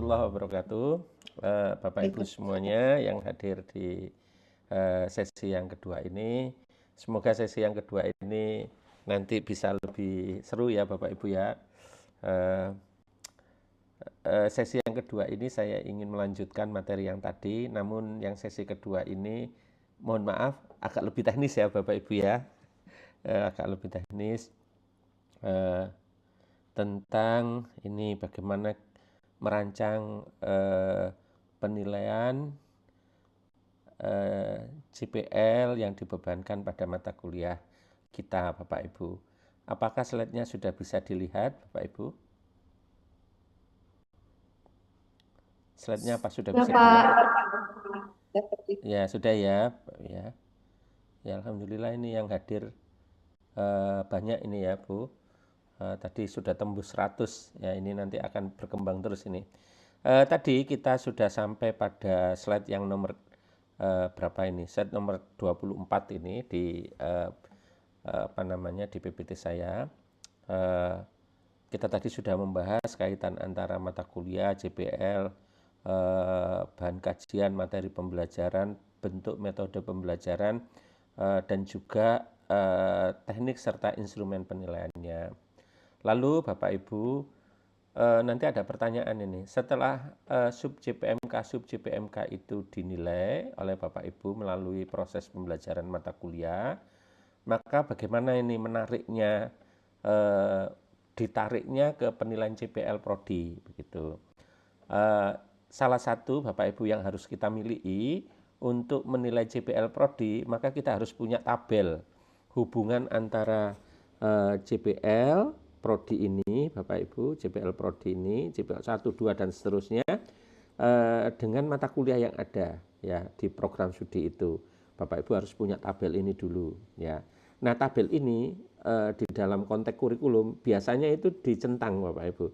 warahmatullahi wabarakatuh. Bapak Ibu semuanya yang hadir di sesi yang kedua ini. Semoga sesi yang kedua ini nanti bisa lebih seru ya Bapak Ibu ya. Sesi yang kedua ini saya ingin melanjutkan materi yang tadi, namun yang sesi kedua ini mohon maaf agak lebih teknis ya Bapak Ibu ya. Agak lebih teknis tentang ini bagaimana merancang penilaian JPL yang dibebankan pada mata kuliah kita Bapak Ibu. Apakah slide-nya sudah bisa dilihat Bapak Ibu? Slide-nya apa sudah bisa dilihat? Ya sudah ya. Ya Alhamdulillah ini yang hadir banyak ini ya Bu. Tadi sudah tembus 100 ya, ini nanti akan berkembang terus ini. Tadi kita sudah sampai pada slide yang nomor berapa ini? Slide nomor 24 ini di di PPT saya. Kita tadi sudah membahas kaitan antara mata kuliah, JPL, bahan kajian, materi pembelajaran, bentuk metode pembelajaran, dan juga teknik serta instrumen penilaiannya. Lalu Bapak Ibu, nanti ada pertanyaan ini. Setelah sub JPMK itu dinilai oleh Bapak Ibu melalui proses pembelajaran mata kuliah, maka bagaimana ini menariknya, ditariknya ke penilaian JPL Prodi begitu. Salah satu Bapak Ibu yang harus kita miliki untuk menilai JPL Prodi, maka kita harus punya tabel hubungan antara JPL Prodi ini, Bapak Ibu, JPL Prodi ini, JPL 1, 2, dan seterusnya, dengan mata kuliah yang ada ya di program studi itu. Bapak Ibu harus punya tabel ini dulu ya. Nah, tabel ini di dalam konteks kurikulum biasanya itu dicentang Bapak Ibu.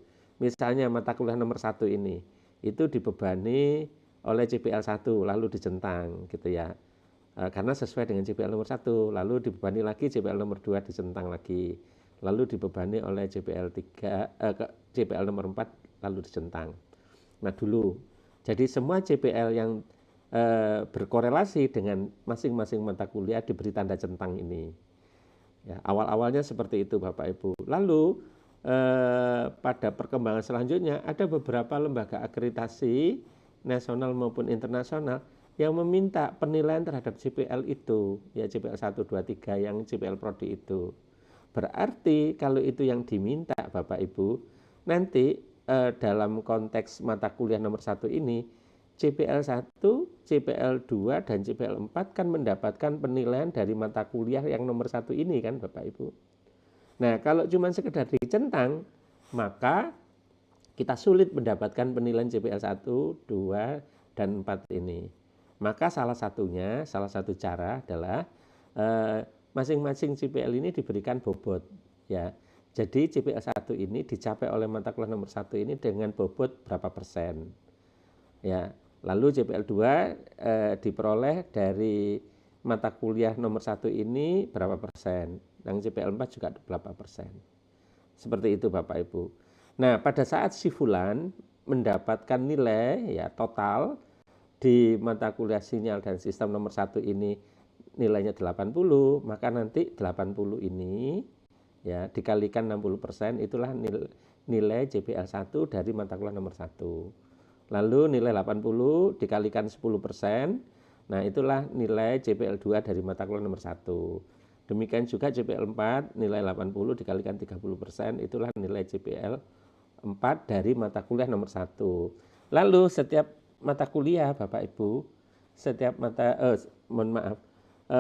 Misalnya mata kuliah nomor 1 ini, itu dibebani oleh JPL 1, lalu dicentang gitu ya. Karena sesuai dengan JPL nomor 1, lalu dibebani lagi JPL nomor 2 dicentang lagi. Lalu dibebani oleh JPL 3, JPL nomor 4 lalu dicentang. Nah dulu, jadi semua JPL yang berkorelasi dengan masing-masing mata kuliah diberi tanda centang ini. Ya, awal-awalnya seperti itu Bapak Ibu. Lalu pada perkembangan selanjutnya ada beberapa lembaga akreditasi nasional maupun internasional yang meminta penilaian terhadap JPL itu, ya JPL 1, 2, 3 yang JPL Prodi itu. Berarti kalau itu yang diminta Bapak Ibu, nanti dalam konteks mata kuliah nomor 1 ini, JPL 1, JPL 2, dan JPL 4 kan mendapatkan penilaian dari mata kuliah yang nomor 1 ini kan Bapak Ibu. Nah kalau cuma sekedar dicentang, maka kita sulit mendapatkan penilaian JPL 1, 2, dan 4 ini. Maka salah satu cara adalah masing-masing JPL ini diberikan bobot ya. Jadi JPL 1 ini dicapai oleh mata kuliah nomor 1 ini dengan bobot berapa persen. Ya. Lalu JPL 2 diperoleh dari mata kuliah nomor 1 ini berapa persen. Yang JPL 4 juga berapa persen. Seperti itu Bapak Ibu. Nah, pada saat si fulan mendapatkan nilai ya total di mata kuliah sinyal dan sistem nomor 1 ini nilainya 80, maka nanti 80 ini ya dikalikan 60%, itulah nilai JPL 1 dari mata kuliah nomor 1. Lalu nilai 80 dikalikan 10%, nah itulah nilai JPL 2 dari mata kuliah nomor 1. Demikian juga JPL 4 nilai 80 dikalikan 30%, itulah nilai JPL 4 dari mata kuliah nomor 1. Lalu setiap mata kuliah Bapak Ibu, setiap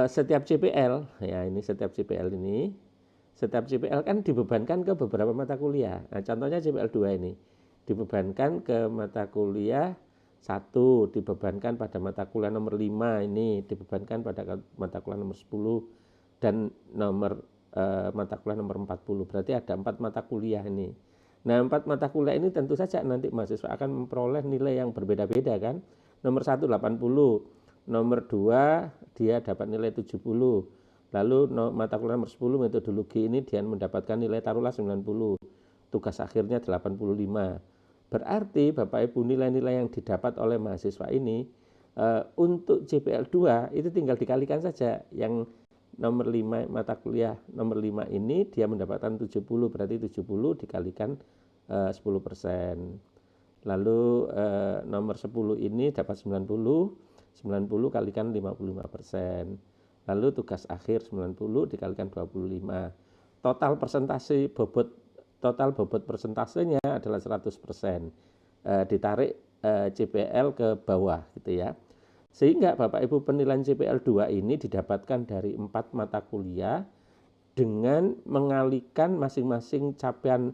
setiap JPL, ya ini setiap JPL ini, setiap JPL kan dibebankan ke beberapa mata kuliah. Nah, contohnya JPL 2 ini, dibebankan ke mata kuliah 1, dibebankan pada mata kuliah nomor 5 ini, dibebankan pada mata kuliah nomor 10, dan nomor mata kuliah nomor 40. Berarti ada 4 mata kuliah ini. Nah, 4 mata kuliah ini tentu saja nanti mahasiswa akan memperoleh nilai yang berbeda-beda kan. Nomor 1 80, nomor 2 dia dapat nilai 70. Lalu mata kuliah nomor 10 metodologi ini dia mendapatkan nilai taruhlah 90. Tugas akhirnya 85. Berarti Bapak Ibu nilai-nilai yang didapat oleh mahasiswa ini untuk JPL 2 itu tinggal dikalikan saja. Yang nomor 5 mata kuliah nomor 5 ini dia mendapatkan 70, berarti 70 dikalikan 10%. Lalu nomor 10 ini dapat 90 kalikan 55%. Lalu tugas akhir 90 dikalikan 25. Total bobot persentasenya adalah 100%. Ditarik CPL ke bawah gitu ya. Sehingga Bapak Ibu penilaian CPL 2 ini didapatkan dari 4 mata kuliah dengan mengalihkan masing-masing capaian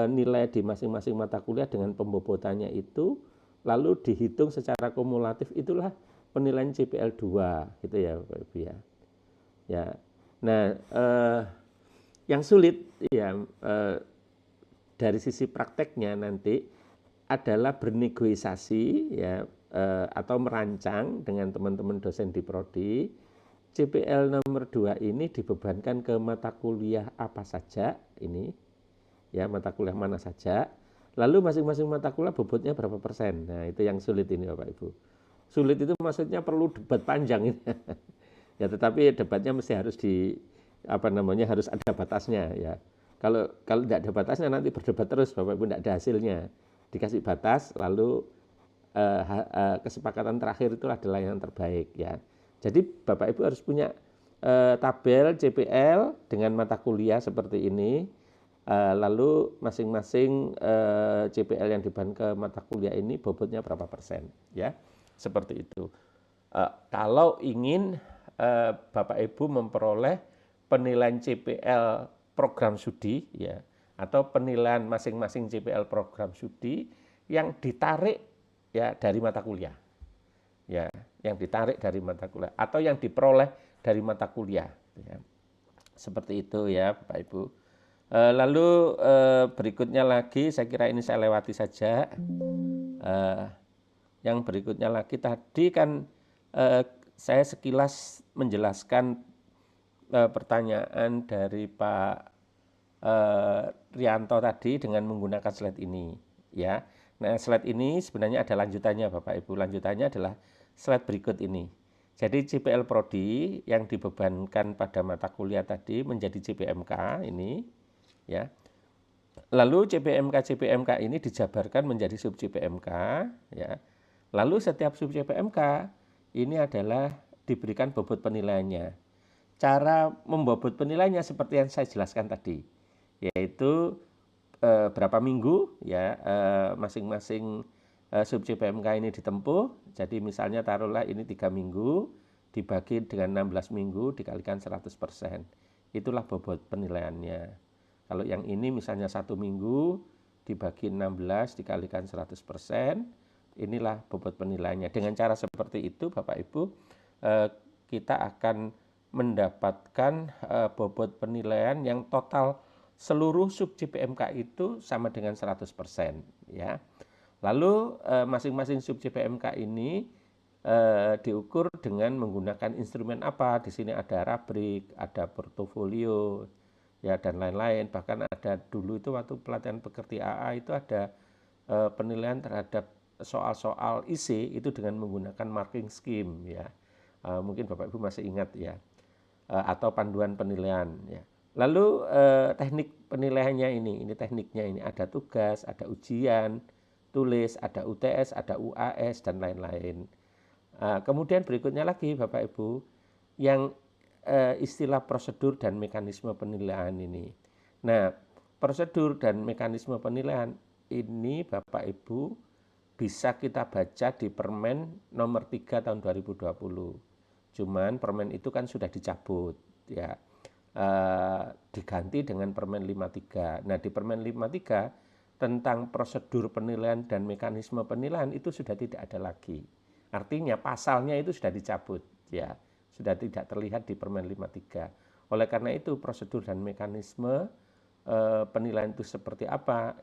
nilai di masing-masing mata kuliah dengan pembobotannya itu, lalu dihitung secara kumulatif, itulah penilaian CPL 2 gitu ya Bapak Ibu ya. Ya. Nah, yang sulit ya dari sisi prakteknya nanti adalah bernegosiasi ya atau merancang dengan teman-teman dosen di prodi. CPL nomor 2 ini dibebankan ke mata kuliah apa saja ini, ya mata kuliah mana saja, lalu masing-masing mata kuliah bobotnya berapa persen. Nah itu yang sulit ini Bapak Ibu. Sulit itu maksudnya perlu debat panjang ini. Ya tetapi debatnya mesti harus harus ada batasnya ya. Kalau tidak ada batasnya nanti berdebat terus Bapak Ibu, tidak ada hasilnya. Dikasih batas lalu kesepakatan terakhir itu adalah yang terbaik ya. Jadi Bapak Ibu harus punya tabel CPL dengan mata kuliah seperti ini. Lalu masing-masing CPL yang dibeban ke mata kuliah ini bobotnya berapa persen ya. Seperti itu. Kalau ingin Bapak Ibu memperoleh penilaian CPL program studi ya atau penilaian masing-masing CPL program studi yang ditarik ya dari mata kuliah. Ya, yang ditarik dari mata kuliah atau yang diperoleh dari mata kuliah ya. Seperti itu ya Bapak Ibu. Lalu berikutnya lagi saya kira ini saya lewati saja. Yang berikutnya lagi tadi kan saya sekilas menjelaskan pertanyaan dari Pak Rianto tadi dengan menggunakan slide ini ya. Nah, slide ini sebenarnya ada lanjutannya Bapak Ibu. Lanjutannya adalah slide berikut ini. Jadi CPL prodi yang dibebankan pada mata kuliah tadi menjadi CPMK ini ya. Lalu CPMK ini dijabarkan menjadi sub CPMK ya. Lalu setiap sub CPMK ini adalah diberikan bobot penilaiannya. Cara membobot penilaiannya seperti yang saya jelaskan tadi, yaitu berapa minggu ya masing-masing sub CPMK ini ditempuh. Jadi misalnya taruhlah ini 3 minggu dibagi dengan 16 minggu dikalikan 100%. Itulah bobot penilaiannya. Kalau yang ini misalnya 1 minggu dibagi 16 dikalikan 100%, inilah bobot penilaiannya. Dengan cara seperti itu Bapak Ibu kita akan mendapatkan bobot penilaian yang total seluruh sub CPMK itu sama dengan 100% ya. Lalu masing-masing sub CPMK ini diukur dengan menggunakan instrumen apa? Di sini ada rubrik, ada portofolio ya dan lain-lain. Bahkan ada dulu itu waktu pelatihan pekerti AA itu ada penilaian terhadap soal-soal IC itu dengan menggunakan marking scheme ya. Mungkin Bapak Ibu masih ingat ya. Atau panduan penilaian ya. Lalu teknik penilaiannya ini tekniknya ini ada tugas, ada ujian tulis, ada UTS, ada UAS dan lain-lain. Kemudian berikutnya lagi Bapak Ibu yang istilah prosedur dan mekanisme penilaian ini. Nah, prosedur dan mekanisme penilaian ini Bapak Ibu bisa kita baca di Permen nomor 3 tahun 2020. Cuman permen itu kan sudah dicabut ya. Diganti dengan Permen 53. Nah, di Permen 53 tentang prosedur penilaian dan mekanisme penilaian itu sudah tidak ada lagi. Artinya pasalnya itu sudah dicabut ya. Sudah tidak terlihat di Permen 53. Oleh karena itu prosedur dan mekanisme penilaian itu seperti apa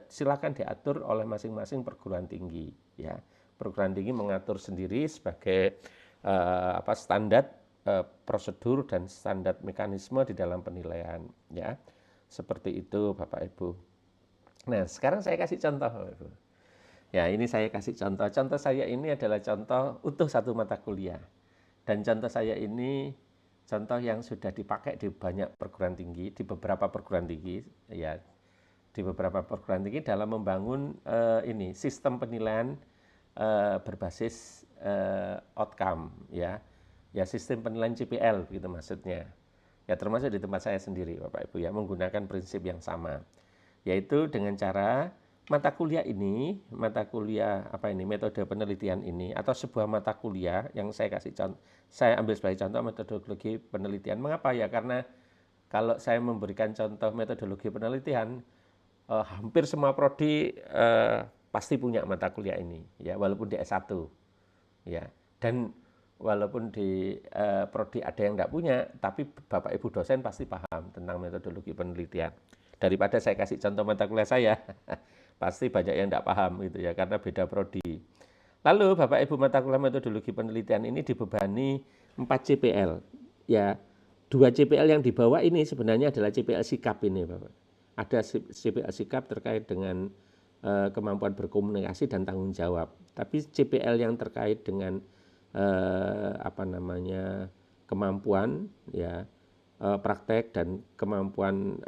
silakan diatur oleh masing-masing perguruan tinggi ya. Perguruan tinggi mengatur sendiri sebagai standar prosedur dan standar mekanisme di dalam penilaian ya. Seperti itu Bapak Ibu. Nah, sekarang saya kasih contoh, Bapak Ibu. Ya, ini saya kasih contoh. Contoh saya ini adalah contoh utuh satu mata kuliah. Dan contoh saya ini contoh yang sudah dipakai di banyak perguruan tinggi, di beberapa perguruan tinggi, ya, di beberapa perguruan tinggi dalam membangun ini sistem penilaian berbasis outcome, ya, ya sistem penilaian CPL begitu maksudnya. Ya termasuk di tempat saya sendiri, Bapak Ibu ya, menggunakan prinsip yang sama, yaitu dengan cara mata kuliah ini, mata kuliah apa ini, metode penelitian ini, atau sebuah mata kuliah yang saya kasih contoh, saya ambil sebagai contoh metodologi penelitian. Mengapa ya? Karena kalau saya memberikan contoh metodologi penelitian, hampir semua prodi pasti punya mata kuliah ini, ya, walaupun di S1, ya. Dan walaupun di prodi ada yang enggak punya, tapi Bapak Ibu dosen pasti paham tentang metodologi penelitian. Daripada saya kasih contoh mata kuliah saya, pasti banyak yang enggak paham gitu ya, karena beda prodi. Lalu Bapak Ibu mata kuliah metodologi penelitian ini dibebani 4 CPL. Ya, 2 CPL yang dibawa ini sebenarnya adalah CPL sikap ini, Bapak. Ada CPL sikap terkait dengan kemampuan berkomunikasi dan tanggung jawab. Tapi CPL yang terkait dengan kemampuan, ya, praktek dan kemampuan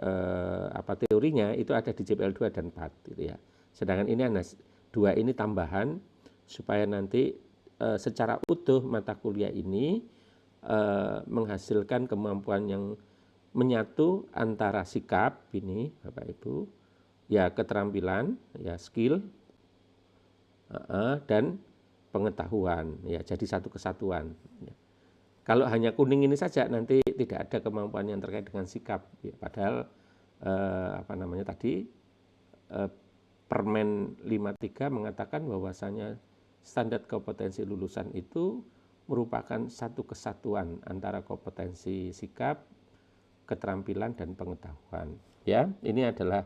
teorinya itu ada di CPL 2 dan 4 gitu ya. Sedangkan ini ada 2 ini tambahan supaya nanti secara utuh mata kuliah ini menghasilkan kemampuan yang menyatu antara sikap ini Bapak Ibu, ya, keterampilan, ya, skill, dan pengetahuan, ya, jadi satu kesatuan. Ya. Kalau hanya kuning ini saja nanti tidak ada kemampuan yang terkait dengan sikap, ya, padahal tadi Permen 53 mengatakan bahwasanya standar kompetensi lulusan itu merupakan satu kesatuan antara kompetensi sikap, keterampilan dan pengetahuan. Ya, ini adalah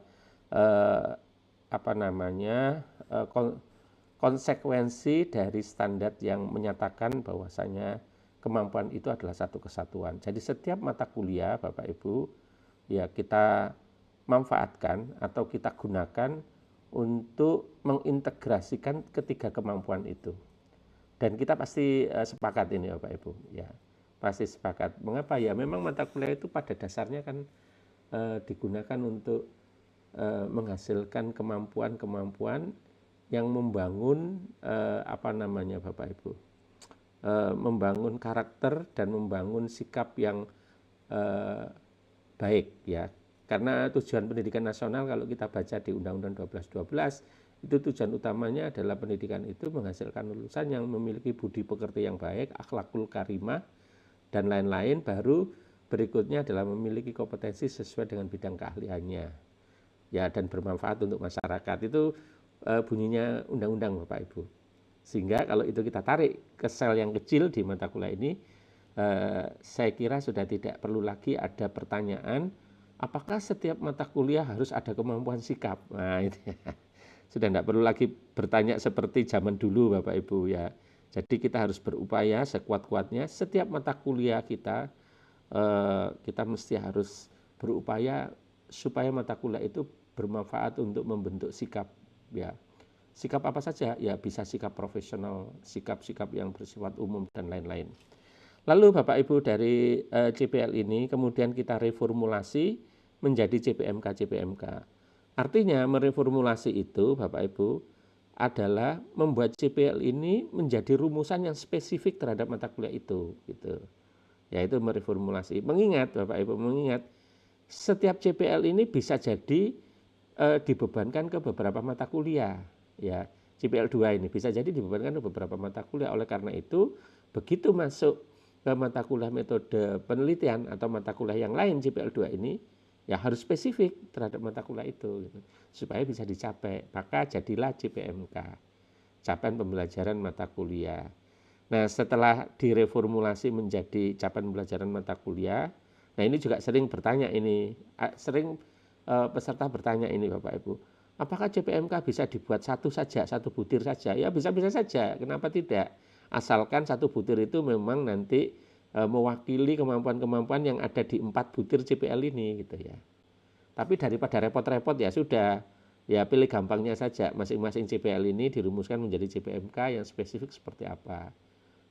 konsekuensi dari standar yang menyatakan bahwasanya kemampuan itu adalah satu kesatuan. Jadi setiap mata kuliah Bapak Ibu, ya, kita manfaatkan atau kita gunakan untuk mengintegrasikan ketiga kemampuan itu. Dan kita pasti sepakat ini Bapak Ibu, ya. Pasti sepakat. Mengapa? Ya memang mata kuliah itu pada dasarnya kan digunakan untuk menghasilkan kemampuan-kemampuan yang membangun Bapak Ibu, membangun karakter dan membangun sikap yang baik, ya. Karena tujuan pendidikan nasional kalau kita baca di Undang-Undang 1212 itu tujuan utamanya adalah pendidikan itu menghasilkan lulusan yang memiliki budi pekerti yang baik, akhlakul karimah dan lain-lain. Baru berikutnya adalah memiliki kompetensi sesuai dengan bidang keahliannya, ya, dan bermanfaat untuk masyarakat. Itu bunyinya undang-undang Bapak Ibu. Sehingga kalau itu kita tarik ke sel yang kecil di mata kuliah ini, saya kira sudah tidak perlu lagi ada pertanyaan apakah setiap mata kuliah harus ada kemampuan sikap. Nah, itu sudah tidak perlu lagi bertanya seperti zaman dulu Bapak Ibu, ya. Jadi kita harus berupaya sekuat-kuatnya setiap mata kuliah kita mesti harus berupaya supaya mata kuliah itu bermanfaat untuk membentuk sikap, ya. Sikap apa saja? Ya bisa sikap profesional, sikap-sikap yang bersifat umum dan lain-lain. Lalu Bapak Ibu dari CPL ini kemudian kita reformulasi menjadi CPMK. Artinya mereformulasi itu Bapak Ibu adalah membuat CPL ini menjadi rumusan yang spesifik terhadap mata kuliah itu, gitu. Yaitu mereformulasi. Mengingat Bapak Ibu, setiap CPL ini bisa jadi dibebankan ke beberapa mata kuliah, ya. CPL 2 ini bisa jadi dibebankan ke beberapa mata kuliah. Oleh karena itu, begitu masuk ke mata kuliah metode penelitian atau mata kuliah yang lain, CPL 2 ini ya harus spesifik terhadap mata kuliah itu, gitu, supaya bisa dicapai. Maka jadilah CPMK, capaian pembelajaran mata kuliah. Nah, setelah direformulasi menjadi capaian pembelajaran mata kuliah, nah ini juga sering bertanya ini, peserta bertanya ini Bapak Ibu, apakah CPMK bisa dibuat satu saja, satu butir saja? Ya bisa-bisa saja, kenapa tidak? Asalkan satu butir itu memang nanti mewakili kemampuan-kemampuan yang ada di 4 butir CPL ini, gitu ya. Tapi daripada repot-repot ya sudah, Ya pilih gampangnya saja, masing-masing CPL ini dirumuskan menjadi CPMK yang spesifik seperti apa.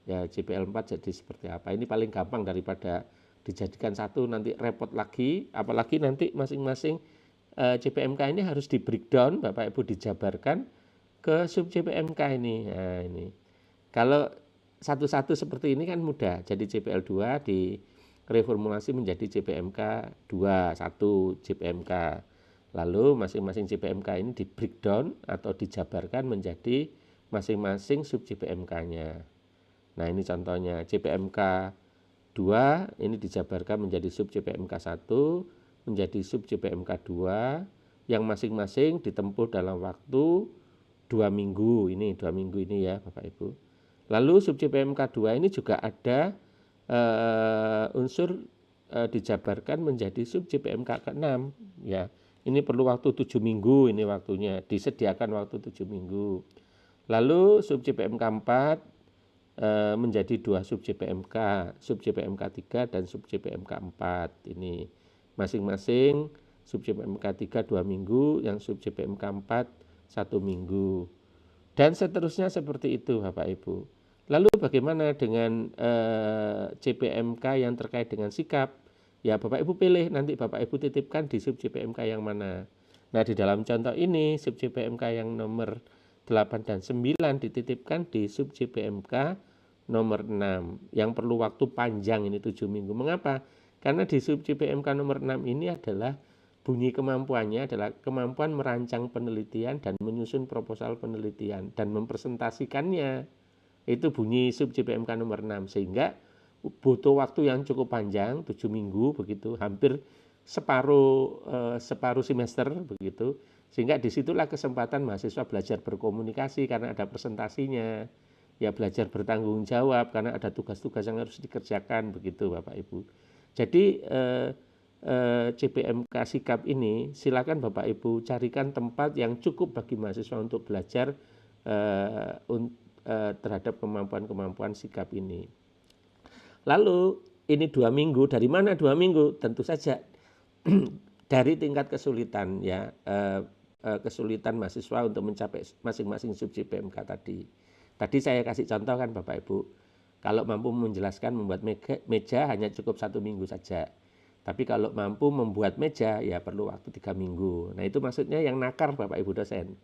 Ya CPL 4 jadi seperti apa. Ini paling gampang daripada dijadikan satu nanti repot lagi, apalagi nanti masing-masing CPMK ini harus di breakdown, Bapak Ibu dijabarkan ke sub CPMK ini. Nah, ini. Kalau satu-satu seperti ini kan mudah. Jadi CPL 2 direformulasi menjadi CPMK 2, 1 CPMK. Lalu masing-masing CPMK ini di breakdown atau dijabarkan menjadi masing-masing sub CPMK-nya. Nah, ini contohnya CPMK 2 ini dijabarkan menjadi sub CPMK 1, menjadi sub CPMK 2 yang masing-masing ditempuh dalam waktu 2 minggu. Ini 2 minggu ini ya Bapak Ibu. Lalu sub CPMK 2 ini juga ada unsur dijabarkan menjadi sub CPMK ke-6 ya. Ini perlu waktu 7 minggu ini waktunya, disediakan waktu 7 minggu. Lalu sub CPMK 4 menjadi 2 sub CPMK 3 dan sub CPMK 4. Ini masing-masing sub CPMK 3 2 minggu, yang sub CPMK 4 1 minggu. Dan seterusnya seperti itu Bapak Ibu. Lalu bagaimana dengan CPMK yang terkait dengan sikap? Ya Bapak Ibu pilih, nanti Bapak Ibu titipkan di sub CPMK yang mana. Nah di dalam contoh ini sub CPMK yang nomor 8 dan 9 dititipkan di sub CPMK nomor 6 yang perlu waktu panjang ini 7 minggu. Mengapa? Karena di sub CPMK nomor 6 ini adalah bunyi kemampuannya adalah kemampuan merancang penelitian dan menyusun proposal penelitian dan mempresentasikannya. Itu bunyi sub CPMK nomor 6 sehingga butuh waktu yang cukup panjang 7 minggu begitu, hampir separuh semester begitu, sehingga disitulah kesempatan mahasiswa belajar berkomunikasi karena ada presentasinya, ya belajar bertanggung jawab karena ada tugas-tugas yang harus dikerjakan begitu Bapak Ibu. Jadi CPMK sikap ini silakan Bapak Ibu carikan tempat yang cukup bagi mahasiswa untuk belajar terhadap kemampuan-kemampuan sikap ini. Lalu ini 2 minggu, dari mana 2 minggu? Tentu saja dari tingkat kesulitan ya, kesulitan mahasiswa untuk mencapai masing-masing sub CPMK tadi. Tadi saya kasih contoh kan Bapak Ibu, kalau mampu menjelaskan membuat meja hanya cukup 1 minggu saja. Tapi kalau mampu membuat meja ya perlu waktu 3 minggu. Nah itu maksudnya yang nakar Bapak Ibu dosen.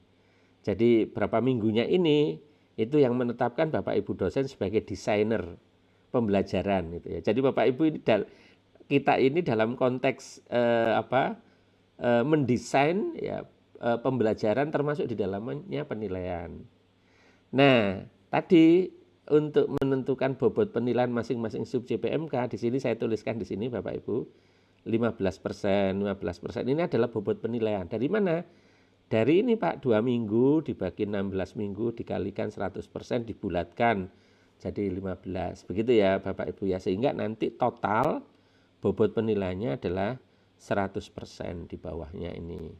Jadi berapa minggunya ini itu yang menetapkan Bapak Ibu dosen sebagai desainer pembelajaran gitu ya. Jadi Bapak Ibu ini kita ini dalam konteks mendesain ya pembelajaran termasuk di dalamnya penilaian. Nah, tadi untuk menentukan bobot penilaian masing-masing sub CPMK, di sini saya tuliskan di sini Bapak Ibu, 15%, 15%. Ini adalah bobot penilaian. Dari mana? Dari ini Pak, 2 minggu dibagi 16 minggu dikalikan 100% dibulatkan jadi 15. Begitu ya Bapak Ibu ya, sehingga nanti total bobot penilaiannya adalah 100% di bawahnya ini.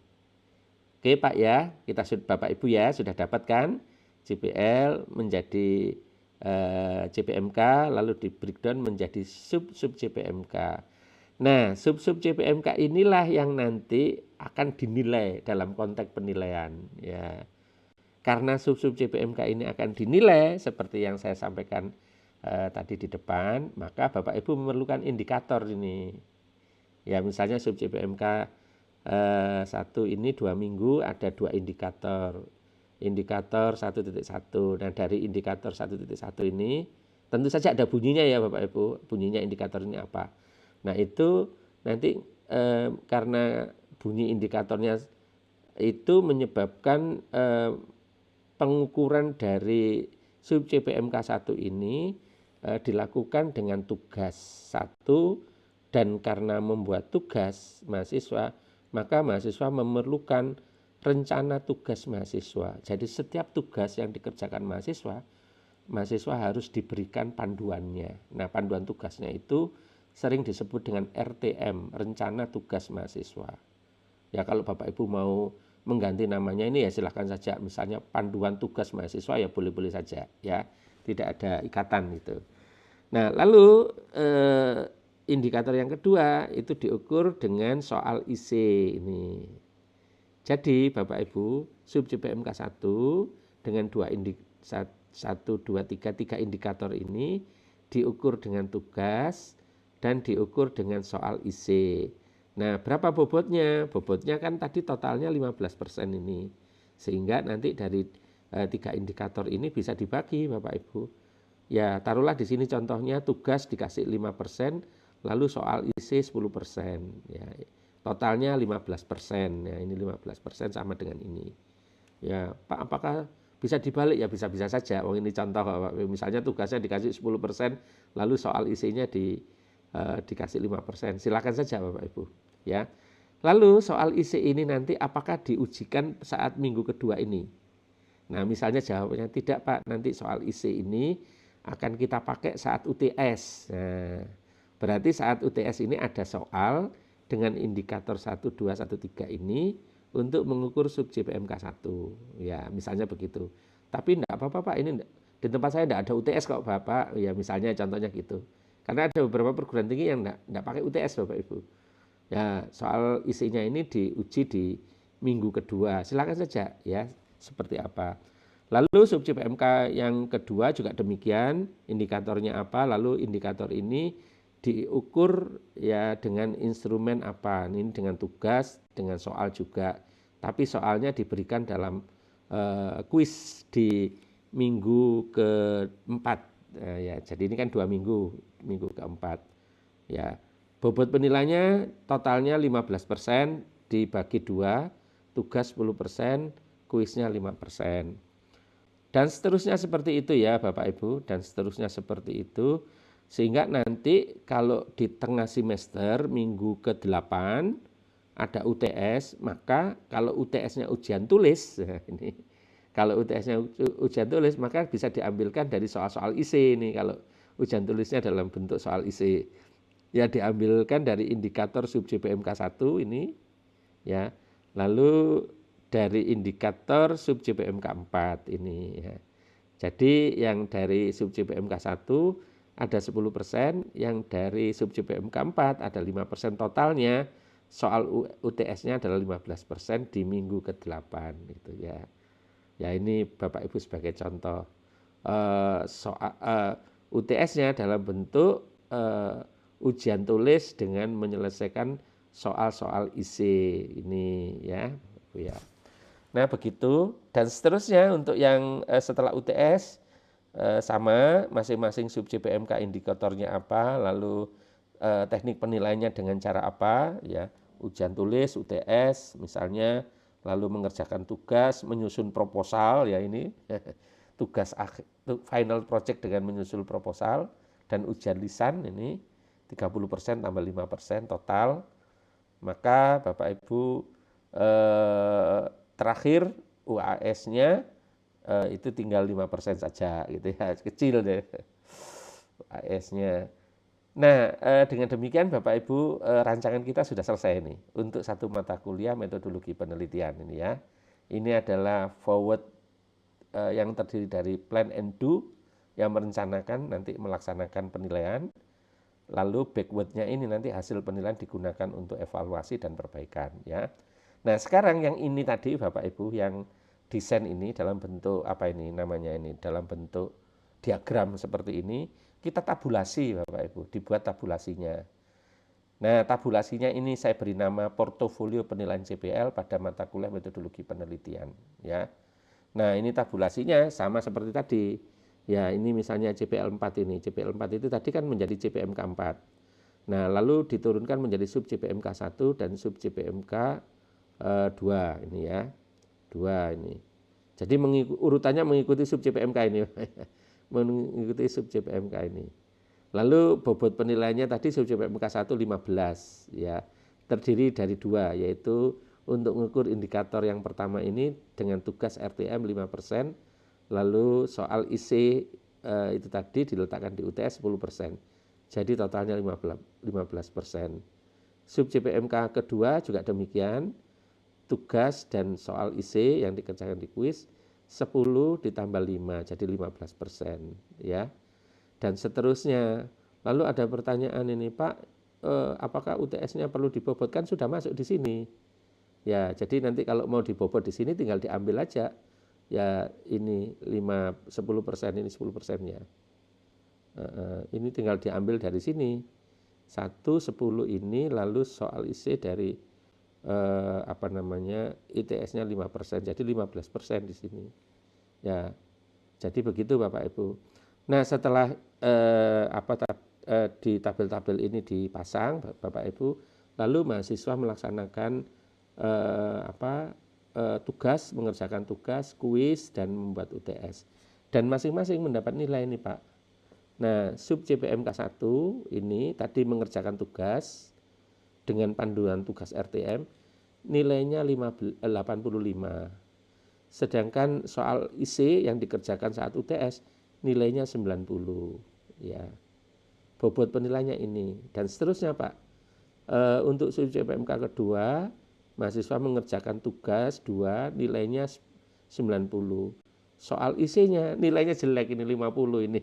Oke Pak ya, kita Bapak Ibu ya sudah dapatkan CPL menjadi CPMK lalu di breakdown menjadi sub-sub CPMK. Nah, sub-sub CPMK inilah yang nanti akan dinilai dalam konteks penilaian ya. Karena sub-sub CPMK ini akan dinilai seperti yang saya sampaikan tadi di depan, maka Bapak Ibu memerlukan indikator ini. Ya, misalnya sub CPMK 1 ini 2 minggu ada 2 indikator. Indikator 1.1. Nah, dari indikator 1.1 ini tentu saja ada bunyinya ya Bapak Ibu. Bunyinya indikator ini apa? Nah, itu nanti karena bunyi indikatornya itu menyebabkan pengukuran dari sub CPMK 1 ini dilakukan dengan tugas 1, dan karena membuat tugas mahasiswa, maka mahasiswa memerlukan rencana tugas mahasiswa. Jadi setiap tugas yang dikerjakan mahasiswa harus diberikan panduannya. Nah, panduan tugasnya itu sering disebut dengan RTM, rencana tugas mahasiswa. Ya kalau Bapak Ibu mau mengganti namanya ini ya silahkan saja, misalnya panduan tugas mahasiswa ya boleh-boleh saja ya, tidak ada ikatan itu. Nah lalu indikator yang kedua itu diukur dengan soal IC ini. Jadi Bapak Ibu, sub JPMK 1 dengan 1, 2, 3 indikator ini diukur dengan tugas dan diukur dengan soal IC. Nah, berapa bobotnya? Bobotnya kan tadi totalnya 15% ini. Sehingga nanti dari 3 indikator ini bisa dibagi Bapak Ibu. Ya, taruhlah di sini contohnya tugas dikasih 5%, lalu soal IC 10%. Ya, totalnya 15%. Ya, ini 15% sama dengan ini. Ya, Pak, apakah bisa dibalik? Ya, bisa-bisa saja. Oh, ini contoh, misalnya tugasnya dikasih 10%, lalu soal IC-nya dikasih 5%. Silakan saja Bapak Ibu. Ya. Lalu soal IC ini nanti apakah diujikan saat minggu kedua ini? Nah, misalnya jawabnya tidak Pak, nanti soal IC ini akan kita pakai saat UTS. Nah, berarti saat UTS ini ada soal dengan indikator 1, 2, 1, 3 ini untuk mengukur sub JPMK 1. Ya, misalnya begitu. Tapi enggak apa-apa Pak, ini di tempat saya enggak ada UTS kok Bapak. Ya, misalnya contohnya gitu. Karena ada beberapa perguruan tinggi yang enggak pakai UTS Bapak Ibu. Ya, soal isinya ini diuji di minggu kedua. Silakan saja ya, seperti apa. Lalu sub JPMK yang kedua juga demikian, indikatornya apa, lalu indikator ini diukur ya dengan instrumen apa, ini dengan tugas, dengan soal juga. Tapi soalnya diberikan dalam kuis di minggu keempat. Ya, jadi ini kan 2 minggu, minggu keempat. Ya, bobot penilainya totalnya 15% dibagi 2, tugas 10%, kuisnya 5%. Dan seterusnya seperti itu ya Bapak Ibu, dan seterusnya seperti itu. Sehingga nanti kalau di tengah semester minggu ke-8 ada UTS, maka kalau UTS-nya ujian tulis, ini kalau UTS-nya ujian tulis maka bisa diambilkan dari soal-soal IC ini kalau ujian tulisnya dalam bentuk soal IC. Ya diambilkan dari indikator sub JPMK 1 ini ya. Lalu dari indikator sub JPMK 4 ini ya. Jadi yang dari sub JPMK 1 ada 10%, yang dari sub JPMK 4 ada 5% totalnya. Soal UTS-nya adalah 15% di minggu ke-8 gitu ya. Ya ini Bapak Ibu sebagai contoh. UTS-nya dalam bentuk ujian tulis dengan menyelesaikan soal-soal IC ini ya. Nah begitu, dan seterusnya untuk yang setelah UTS sama masing-masing sub JPMK indikatornya apa, lalu teknik penilaiannya dengan cara apa ya, ujian tulis, UTS misalnya, lalu mengerjakan tugas, menyusun proposal ya ini tugas final project dengan menyusun proposal, dan ujian lisan ini 30% tambah 5% total. Maka Bapak Ibu terakhir UAS-nya itu tinggal 5% saja gitu ya, kecil deh UAS-nya. Nah, dengan demikian Bapak Ibu rancangan kita sudah selesai nih untuk satu mata kuliah metodologi penelitian ini ya. Ini adalah forward yang terdiri dari plan and do yang merencanakan nanti melaksanakan penilaian. Lalu backward-nya ini nanti hasil penilaian digunakan untuk evaluasi dan perbaikan ya. Nah, sekarang yang ini tadi Bapak Ibu yang desain ini dalam bentuk apa ini namanya ini, dalam bentuk diagram seperti ini, kita tabulasi Bapak Ibu, dibuat tabulasinya. Nah, tabulasinya ini saya beri nama portofolio penilaian JPL pada mata kuliah metodologi penelitian ya. Nah, ini tabulasinya sama seperti tadi. Ya, ini misalnya JPL 4 ini. JPL 4 itu tadi kan menjadi JPMK 4. Nah, lalu diturunkan menjadi sub JPMK 1 dan sub JPMK 2 ini ya. 2 ini. Jadi urutannya mengikuti sub JPMK ini. Mengikuti sub JPMK ini. Lalu bobot penilaiannya tadi sub JPMK 1 15 ya. Terdiri dari 2 yaitu untuk mengukur indikator yang pertama ini dengan tugas RTM 5%. Lalu soal IC itu tadi diletakkan di UTS 10%. Jadi totalnya 15%. Sub JPMK kedua juga demikian. Tugas dan soal IC yang dikerjakan di kuis 10 ditambah 5 jadi 15% ya. Dan seterusnya. Lalu ada pertanyaan ini Pak, apakah UTS-nya perlu dibobotkan? Sudah masuk di sini. Ya, jadi nanti kalau mau dibobot di sini tinggal diambil aja. Ya, ini 10%, ini 10% ya. Ini tinggal diambil dari sini. 10 ini lalu soal isi dari ITS-nya 5%, jadi 15% di sini. Ya, jadi begitu Bapak Ibu. Nah, setelah di tabel-tabel ini dipasang Bapak Ibu, lalu mahasiswa melaksanakan tugas, mengerjakan tugas, kuis dan membuat UTS. Dan masing-masing mendapat nilai ini, Pak. Nah, sub CPMK 1 ini tadi mengerjakan tugas dengan panduan tugas RTM, nilainya 85. Sedangkan soal IC yang dikerjakan saat UTS nilainya 90. Ya. Bobot penilaiannya ini dan seterusnya, Pak. Untuk sub CPMK kedua, mahasiswa mengerjakan tugas 2 nilainya 90. Soal IC-nya nilainya jelek ini 50 ini.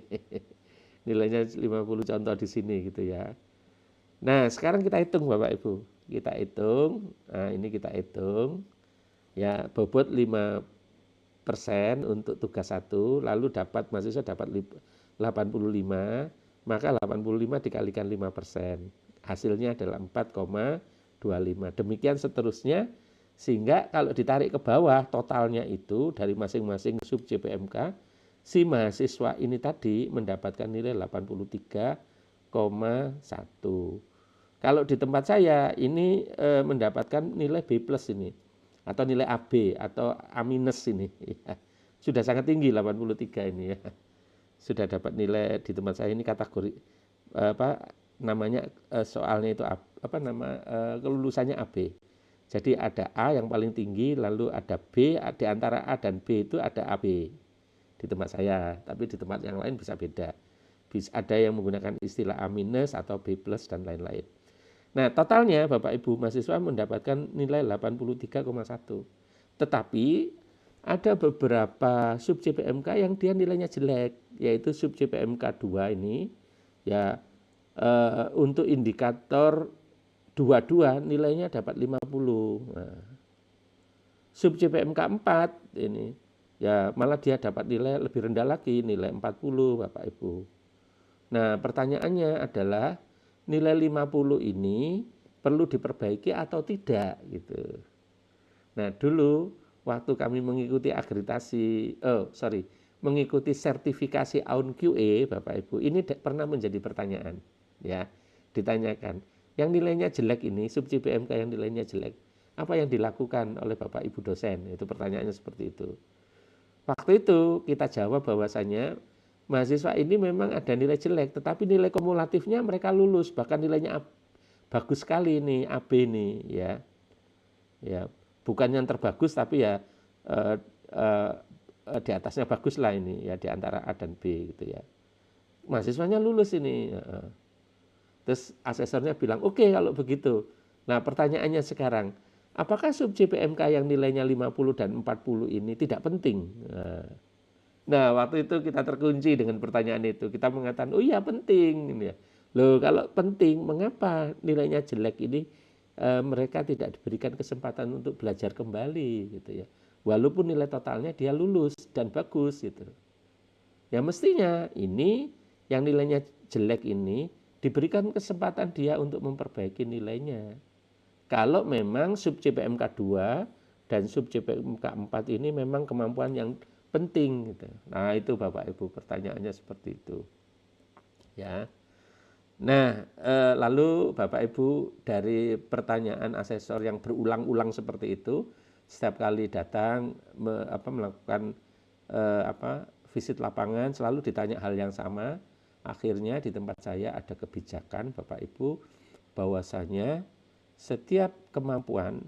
Nilainya 50 contoh di sini gitu ya. Nah, sekarang kita hitung Bapak Ibu. Kita hitung. Nah, ini kita hitung. Ya, bobot 5% untuk tugas 1, lalu mahasiswa dapat 85, maka 85 dikalikan 5%. Hasilnya adalah 4,25. Demikian seterusnya, sehingga kalau ditarik ke bawah totalnya itu dari masing-masing sub CPMK, si mahasiswa ini tadi mendapatkan nilai 83,1. Kalau di tempat saya ini mendapatkan nilai B+ ini atau nilai AB atau A- ini ya. Sudah sangat tinggi 83 ini ya. Sudah dapat nilai di tempat saya ini kategori soalnya itu kelulusannya AB. Jadi ada A yang paling tinggi, lalu ada B, di antara A dan B itu ada AB di tempat saya, tapi di tempat yang lain bisa beda. Ada yang menggunakan istilah A- atau B+ dan lain-lain. Nah, totalnya Bapak Ibu mahasiswa mendapatkan nilai 83,1. Tetapi ada beberapa sub CPMK yang dia nilainya jelek, yaitu sub CPMK 2 ini ya untuk indikator 22 nilainya dapat 50. Nah, sub CPMK 4 ini ya malah dia dapat nilai lebih rendah lagi, nilai 40 Bapak Ibu. Nah, pertanyaannya adalah nilai 50 ini perlu diperbaiki atau tidak gitu. Nah, dulu waktu kami mengikuti mengikuti sertifikasi AUN QE Bapak Ibu, ini pernah menjadi pertanyaan ya. Ditanyakan, yang nilainya jelek ini sub CPMK yang nilainya jelek, apa yang dilakukan oleh Bapak Ibu dosen? Itu pertanyaannya seperti itu. Waktu itu kita jawab bahwasanya mahasiswa ini memang ada nilai jelek, tetapi nilai kumulatifnya mereka lulus, bahkan nilainya bagus sekali ini AB ini ya. Ya, bukan yang terbagus tapi ya di atasnya bagus lah ini ya, di antara A dan B gitu ya. Mahasiswanya lulus ini. Terus asesornya bilang, "Oke, kalau begitu." Nah, pertanyaannya sekarang, apakah sub CPMK yang nilainya 50 dan 40 ini tidak penting? Nah, waktu itu kita terkunci dengan pertanyaan itu. Kita mengatakan, "Oh iya penting." Ya. Loh, kalau penting, mengapa nilainya jelek ini mereka tidak diberikan kesempatan untuk belajar kembali gitu ya. Walaupun nilai totalnya dia lulus dan bagus gitu. Ya mestinya ini yang nilainya jelek ini diberikan kesempatan dia untuk memperbaiki nilainya. Kalau memang sub CPMK 2 dan sub CPMK 4 ini memang kemampuan yang penting gitu. Nah, itu Bapak Ibu pertanyaannya seperti itu. Ya. Nah, lalu Bapak Ibu dari pertanyaan asesor yang berulang-ulang seperti itu, setiap kali datang melakukan visit lapangan selalu ditanya hal yang sama. Akhirnya di tempat saya ada kebijakan Bapak Ibu bahwasanya setiap kemampuan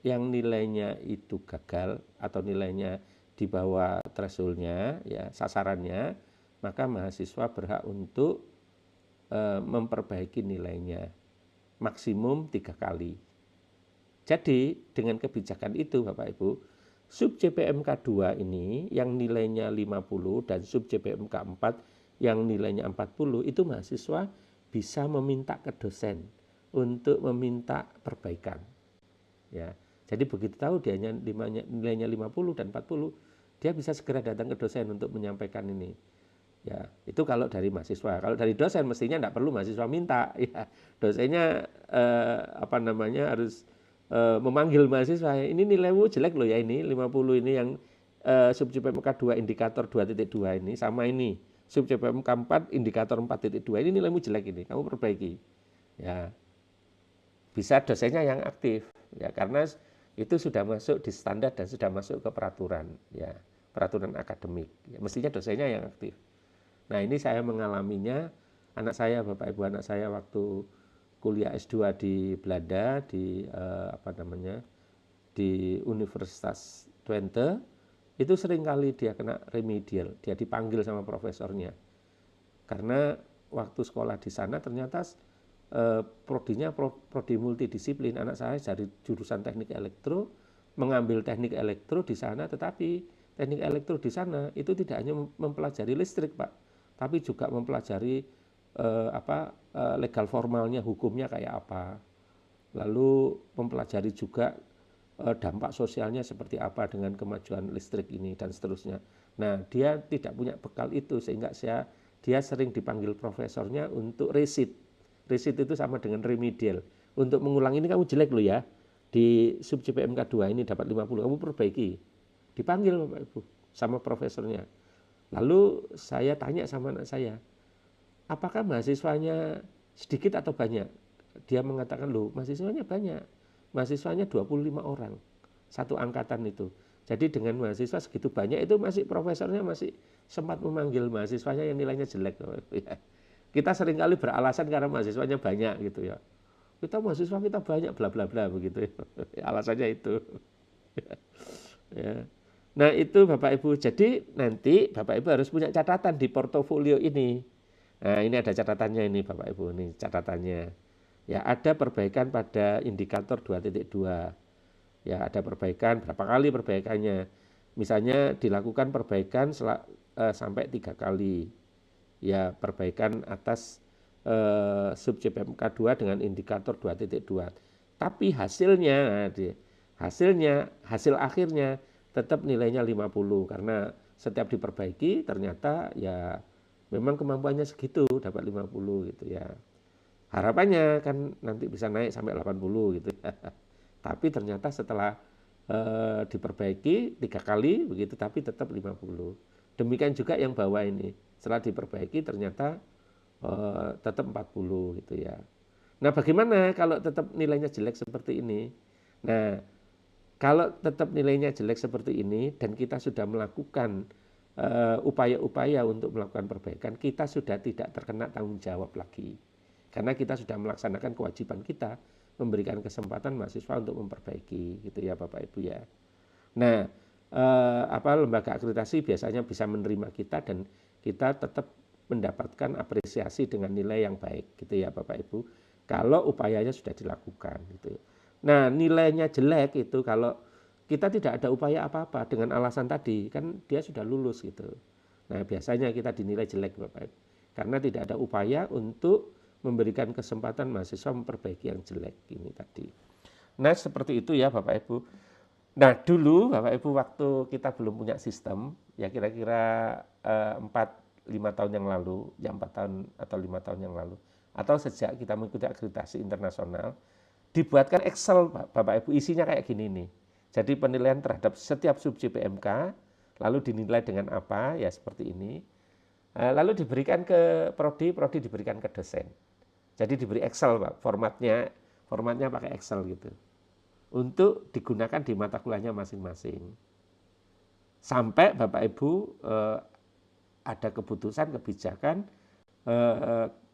yang nilainya itu gagal atau nilainya di bawah thresholdnya ya sasarannya, maka mahasiswa berhak untuk memperbaiki nilainya maksimum 3 kali. Jadi dengan kebijakan itu Bapak Ibu, sub CPMK 2 ini yang nilainya 50 dan sub CPMK 4 yang nilainya 40 itu mahasiswa bisa meminta ke dosen untuk meminta perbaikan. Ya. Jadi begitu tahu dia nilainya 50 dan 40, dia bisa segera datang ke dosen untuk menyampaikan ini. Ya, itu kalau dari mahasiswa. Kalau dari dosen mestinya tidak perlu mahasiswa minta. Ya, dosennya harus memanggil mahasiswa. Ini nilaimu jelek loh ya ini 50 ini yang sub CPMK 2 indikator 2.2 ini sama ini. Sub CPMK 4 indikator 4.2 ini nilaimu jelek ini. Kamu perbaiki. Ya. Bisa dosennya yang aktif ya karena itu sudah masuk di standar dan sudah masuk ke peraturan ya, peraturan akademik. Ya, mestinya dosennya yang aktif. Nah, ini saya mengalaminya, Bapak Ibu anak saya waktu kuliah S2 di Belanda di di Universitas Twente, itu seringkali dia kena remedial, dia dipanggil sama profesornya. Karena waktu sekolah di sana ternyata prodinya prodi multidisiplin. Anak saya dari jurusan teknik elektro, mengambil teknik elektro di sana, tetapi teknik elektro di sana itu tidak hanya mempelajari listrik, Pak, tapi juga mempelajari legal formalnya, hukumnya kayak apa. Lalu mempelajari juga dampak sosialnya seperti apa dengan kemajuan listrik ini dan seterusnya. Nah, dia tidak punya bekal itu sehingga dia sering dipanggil profesornya untuk resit. Resit itu sama dengan remedial. Untuk mengulang ini kamu jelek loh ya. Di sub CPMK 2 ini dapat 50, kamu perbaiki. Dipanggil Bapak Ibu sama profesornya. Lalu saya tanya sama anak saya, apakah mahasiswanya sedikit atau banyak? Dia mengatakan, loh mahasiswanya banyak. Mahasiswanya 25 orang. Satu angkatan itu. Jadi dengan mahasiswa segitu banyak itu masih profesornya masih sempat memanggil mahasiswanya yang nilainya jelek. Kita seringkali beralasan karena mahasiswanya banyak gitu ya. Mahasiswa kita banyak bla bla bla begitu ya. Alasannya itu. Ya. Nah, itu Bapak Ibu. Jadi nanti Bapak Ibu harus punya catatan di portofolio ini. Nah, ini ada catatannya ini Bapak Ibu, ini catatannya. Ya, ada perbaikan pada indikator 2.2. Ya, ada perbaikan, berapa kali perbaikannya. Misalnya dilakukan perbaikan sampai 3 kali. Ya, perbaikan atas sub CPMK 2 dengan indikator 2.2. Tapi hasil akhirnya tetap nilainya 50 karena setiap diperbaiki ternyata ya memang kemampuannya segitu, dapat 50 gitu ya. Harapannya kan nanti bisa naik sampai 80 gitu ya. Tapi ternyata setelah diperbaiki 3 kali begitu tapi tetap 50. Demikian juga yang bawah ini. Setelah diperbaiki ternyata tetap 40 gitu ya. Nah, bagaimana kalau tetap nilainya jelek seperti ini? Nah, kalau tetap nilainya jelek seperti ini dan kita sudah melakukan upaya-upaya untuk melakukan perbaikan, kita sudah tidak terkena tanggung jawab lagi. Karena kita sudah melaksanakan kewajiban kita memberikan kesempatan mahasiswa untuk memperbaiki gitu ya Bapak Ibu ya. Nah, lembaga akreditasi biasanya bisa menerima kita dan kita tetap mendapatkan apresiasi dengan nilai yang baik gitu ya Bapak Ibu. Kalau upayanya sudah dilakukan gitu. Nah, nilainya jelek itu kalau kita tidak ada upaya apa-apa dengan alasan tadi, kan dia sudah lulus gitu. Nah, biasanya kita dinilai jelek Bapak Ibu. Karena tidak ada upaya untuk memberikan kesempatan mahasiswa memperbaiki yang jelek ini tadi. Nah, seperti itu ya Bapak Ibu. Nah, dulu Bapak Ibu waktu kita belum punya sistem, ya kira-kira 4-5 tahun yang lalu, ya 4 tahun atau 5 tahun yang lalu, atau sejak kita mengikuti akreditasi internasional, dibuatkan Excel Bapak Ibu, isinya kayak gini nih. Jadi penilaian terhadap setiap sub CPMK, lalu dinilai dengan apa, ya seperti ini. Lalu diberikan ke prodi diberikan ke dosen. Jadi diberi Excel Pak, formatnya pakai Excel gitu. Untuk digunakan di mata kuliahnya masing-masing. Sampai Bapak Ibu ada kebijakan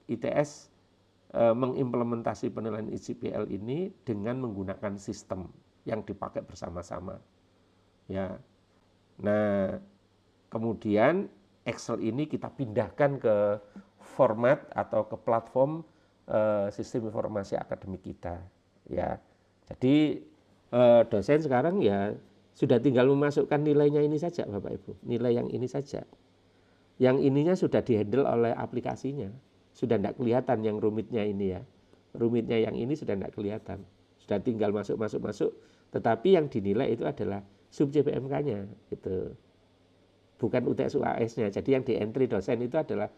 ITS mengimplementasi penilaian ICPL ini dengan menggunakan sistem yang dipakai bersama-sama. Ya. Nah, kemudian Excel ini kita pindahkan ke format atau ke platform sistem informasi akademik kita. Ya. Jadi dosen sekarang ya sudah tinggal memasukkan nilainya ini saja Bapak Ibu, nilai yang ini saja. Yang ininya sudah dihandle oleh aplikasinya, sudah tidak kelihatan yang rumitnya ini ya. Rumitnya yang ini sudah tidak kelihatan, sudah tinggal masuk Tetapi yang dinilai itu adalah sub CPMK-nya gitu. Bukan UTS UAS-nya. Jadi yang di entry dosen itu adalah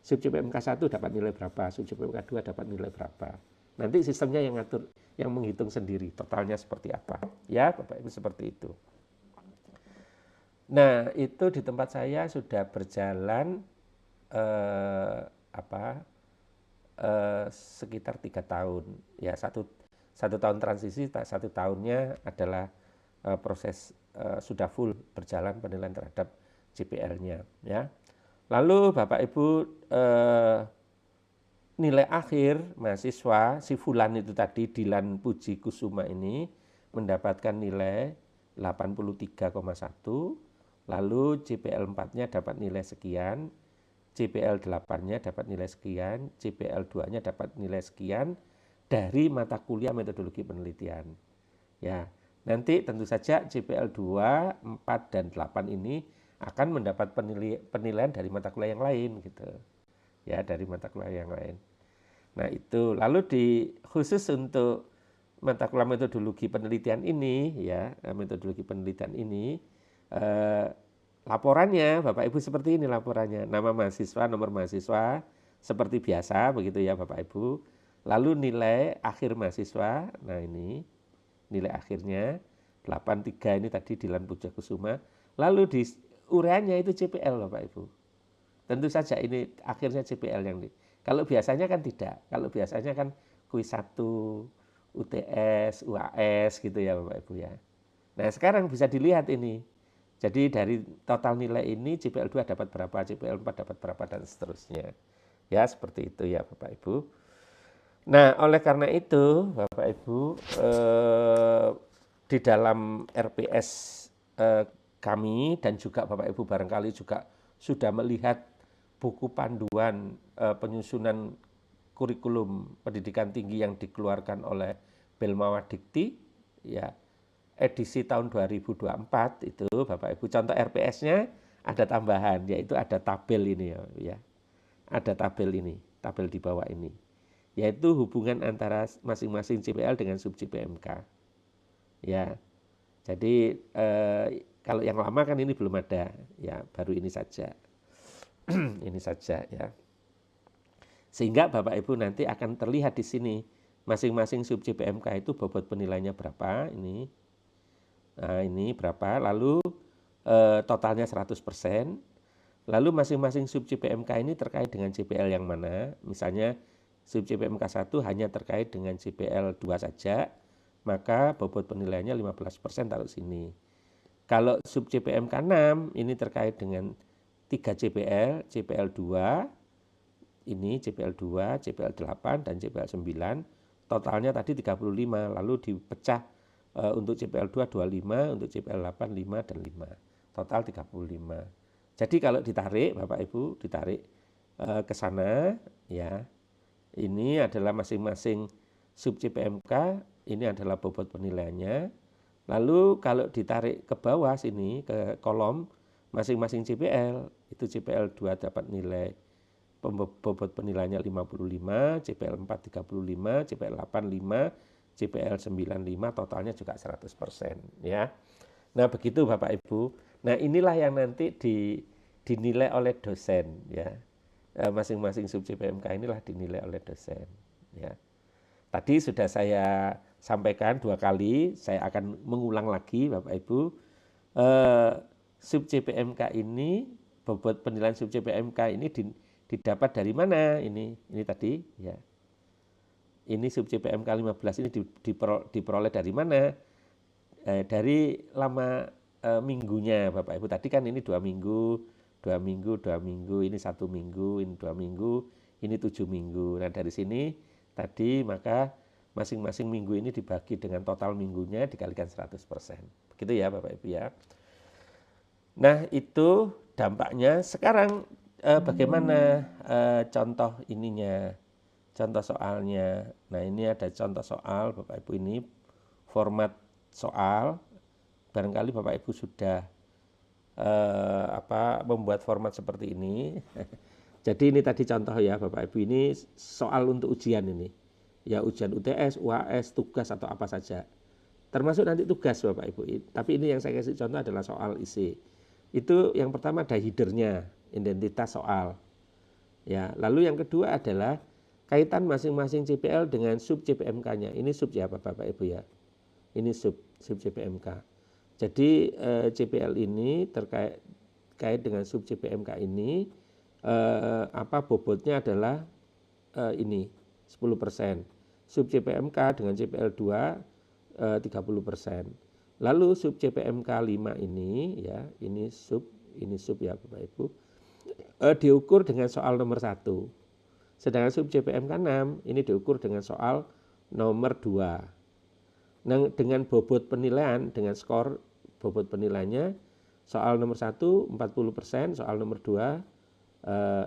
sub CPMK 1 dapat nilai berapa, sub CPMK 2 dapat nilai berapa. Nanti sistemnya yang ngatur, yang menghitung sendiri totalnya seperti apa. Ya, Bapak Ibu seperti itu. Nah, itu di tempat saya sudah berjalan sekitar 3 tahun. Ya, satu tahun transisi, 1 tahunnya adalah proses sudah full berjalan penilaian terhadap JPL-nya. Ya. Lalu Bapak Ibu nilai akhir mahasiswa si Fulan itu tadi, Dilan Puji Kusuma ini mendapatkan nilai 83,1, lalu JPL 4-nya dapat nilai sekian, JPL 8-nya dapat nilai sekian, JPL 2-nya dapat nilai sekian dari mata kuliah metodologi penelitian. Ya, nanti tentu saja JPL 2, 4 dan 8 ini akan mendapat penilaian dari mata kuliah yang lain gitu. Ya, dari mata kuliah yang lain. Nah, itu lalu khusus untuk mata kuliah metodologi penelitian ini ya, metodologi penelitian ini laporannya Bapak Ibu seperti ini laporannya. Nama mahasiswa, nomor mahasiswa seperti biasa begitu ya Bapak Ibu. Lalu nilai akhir mahasiswa. Nah, ini nilai akhirnya 83 ini tadi Dilan Puja Kusuma. Lalu di ureannya itu CPL Bapak Ibu. Tentu saja ini akhirnya CPL yang kalau biasanya kan tidak. Kalau biasanya kan kuis 1, UTS, UAS gitu ya Bapak Ibu ya. Nah, sekarang bisa dilihat ini. Jadi dari total nilai ini JPL 2 dapat berapa, JPL 4 dapat berapa dan seterusnya. Ya, seperti itu ya Bapak Ibu. Nah, oleh karena itu Bapak Ibu di dalam RPS kami dan juga Bapak Ibu barangkali juga sudah melihat buku panduan penyusunan kurikulum pendidikan tinggi yang dikeluarkan oleh Belmawa Dikti ya edisi tahun 2024 itu Bapak Ibu contoh RPS-nya ada tambahan yaitu ada tabel ini ya. Ada tabel ini, tabel di bawah ini. Yaitu hubungan antara masing-masing CPL dengan sub CPMK. Ya. Jadi kalau yang lama kan ini belum ada, ya baru ini saja. Ini saja ya. Sehingga Bapak Ibu nanti akan terlihat di sini masing-masing sub CPMK itu bobot penilaiannya berapa ini. Nah, ini berapa? Lalu totalnya 100%. Lalu masing-masing sub CPMK ini terkait dengan JPL yang mana? Misalnya sub CPMK 1 hanya terkait dengan JPL 2 saja, maka bobot penilaiannya 15% taruh sini. Kalau sub CPMK 6 ini terkait dengan 3 JPL, JPL 2, ini JPL 2, JPL 8 dan JPL 9, totalnya tadi 35, lalu dipecah untuk JPL 2 25, untuk JPL 8 5 dan 5. Total 35. Jadi kalau ditarik Bapak Ibu, ditarik ke sana ya. Ini adalah masing-masing sub CPMK, ini adalah bobot penilaiannya. Lalu kalau ditarik ke bawah sini ke kolom masing-masing JPL, itu JPL 2 dapat nilai bobot penilaiannya 55, JPL 4 35, JPL 8 5, JPL 9 5, totalnya juga 100% ya. Nah, begitu Bapak Ibu. Nah, inilah yang nanti dinilai oleh dosen ya. Masing-masing sub CPMK inilah dinilai oleh dosen ya. Tadi sudah saya sampaikan 2 kali, saya akan mengulang lagi Bapak Ibu. Sub CPMK ini, bobot penilaian sub CPMK ini didapat dari mana? Ini tadi ya. Ini sub CPMK 15 ini diperoleh dari mana? Dari lama minggunya Bapak Ibu. Tadi kan ini 2 minggu, 2 minggu, 2 minggu, ini 1 minggu, ini 2 minggu, ini 7 minggu. Nah, dari sini tadi maka masing-masing minggu ini dibagi dengan total minggunya dikalikan 100%. Begitu ya Bapak Ibu ya. Nah, itu dampaknya. Sekarang bagaimana contoh ininya, contoh soalnya. Nah, ini ada contoh soal Bapak Ibu, ini format soal. Barangkali Bapak Ibu sudah membuat format seperti ini. Jadi ini tadi contoh ya Bapak Ibu, ini soal untuk ujian ini. Ya ujian UTS, UAS, tugas atau apa saja. Termasuk nanti tugas Bapak Ibu. Tapi ini yang saya kasih contoh adalah soal isi. Itu yang pertama ada headernya, identitas soal. Ya, lalu yang kedua adalah kaitan masing-masing CPL dengan sub CPMK-nya. Ini sub ya Bapak Ibu ya. Ini sub CPMK. Jadi CPL ini terkait dengan sub CPMK ini bobotnya adalah ini 10%. Sub CPMK dengan CPL 2 30%. Lalu sub CPMK 5 ini ya, ini sub ya Bapak Ibu. Diukur dengan soal nomor 1. Sedangkan sub CPMK 6 ini diukur dengan soal nomor 2. Nah, dengan bobot penilaian, dengan skor bobot penilaiannya, soal nomor 1 40%, soal nomor 2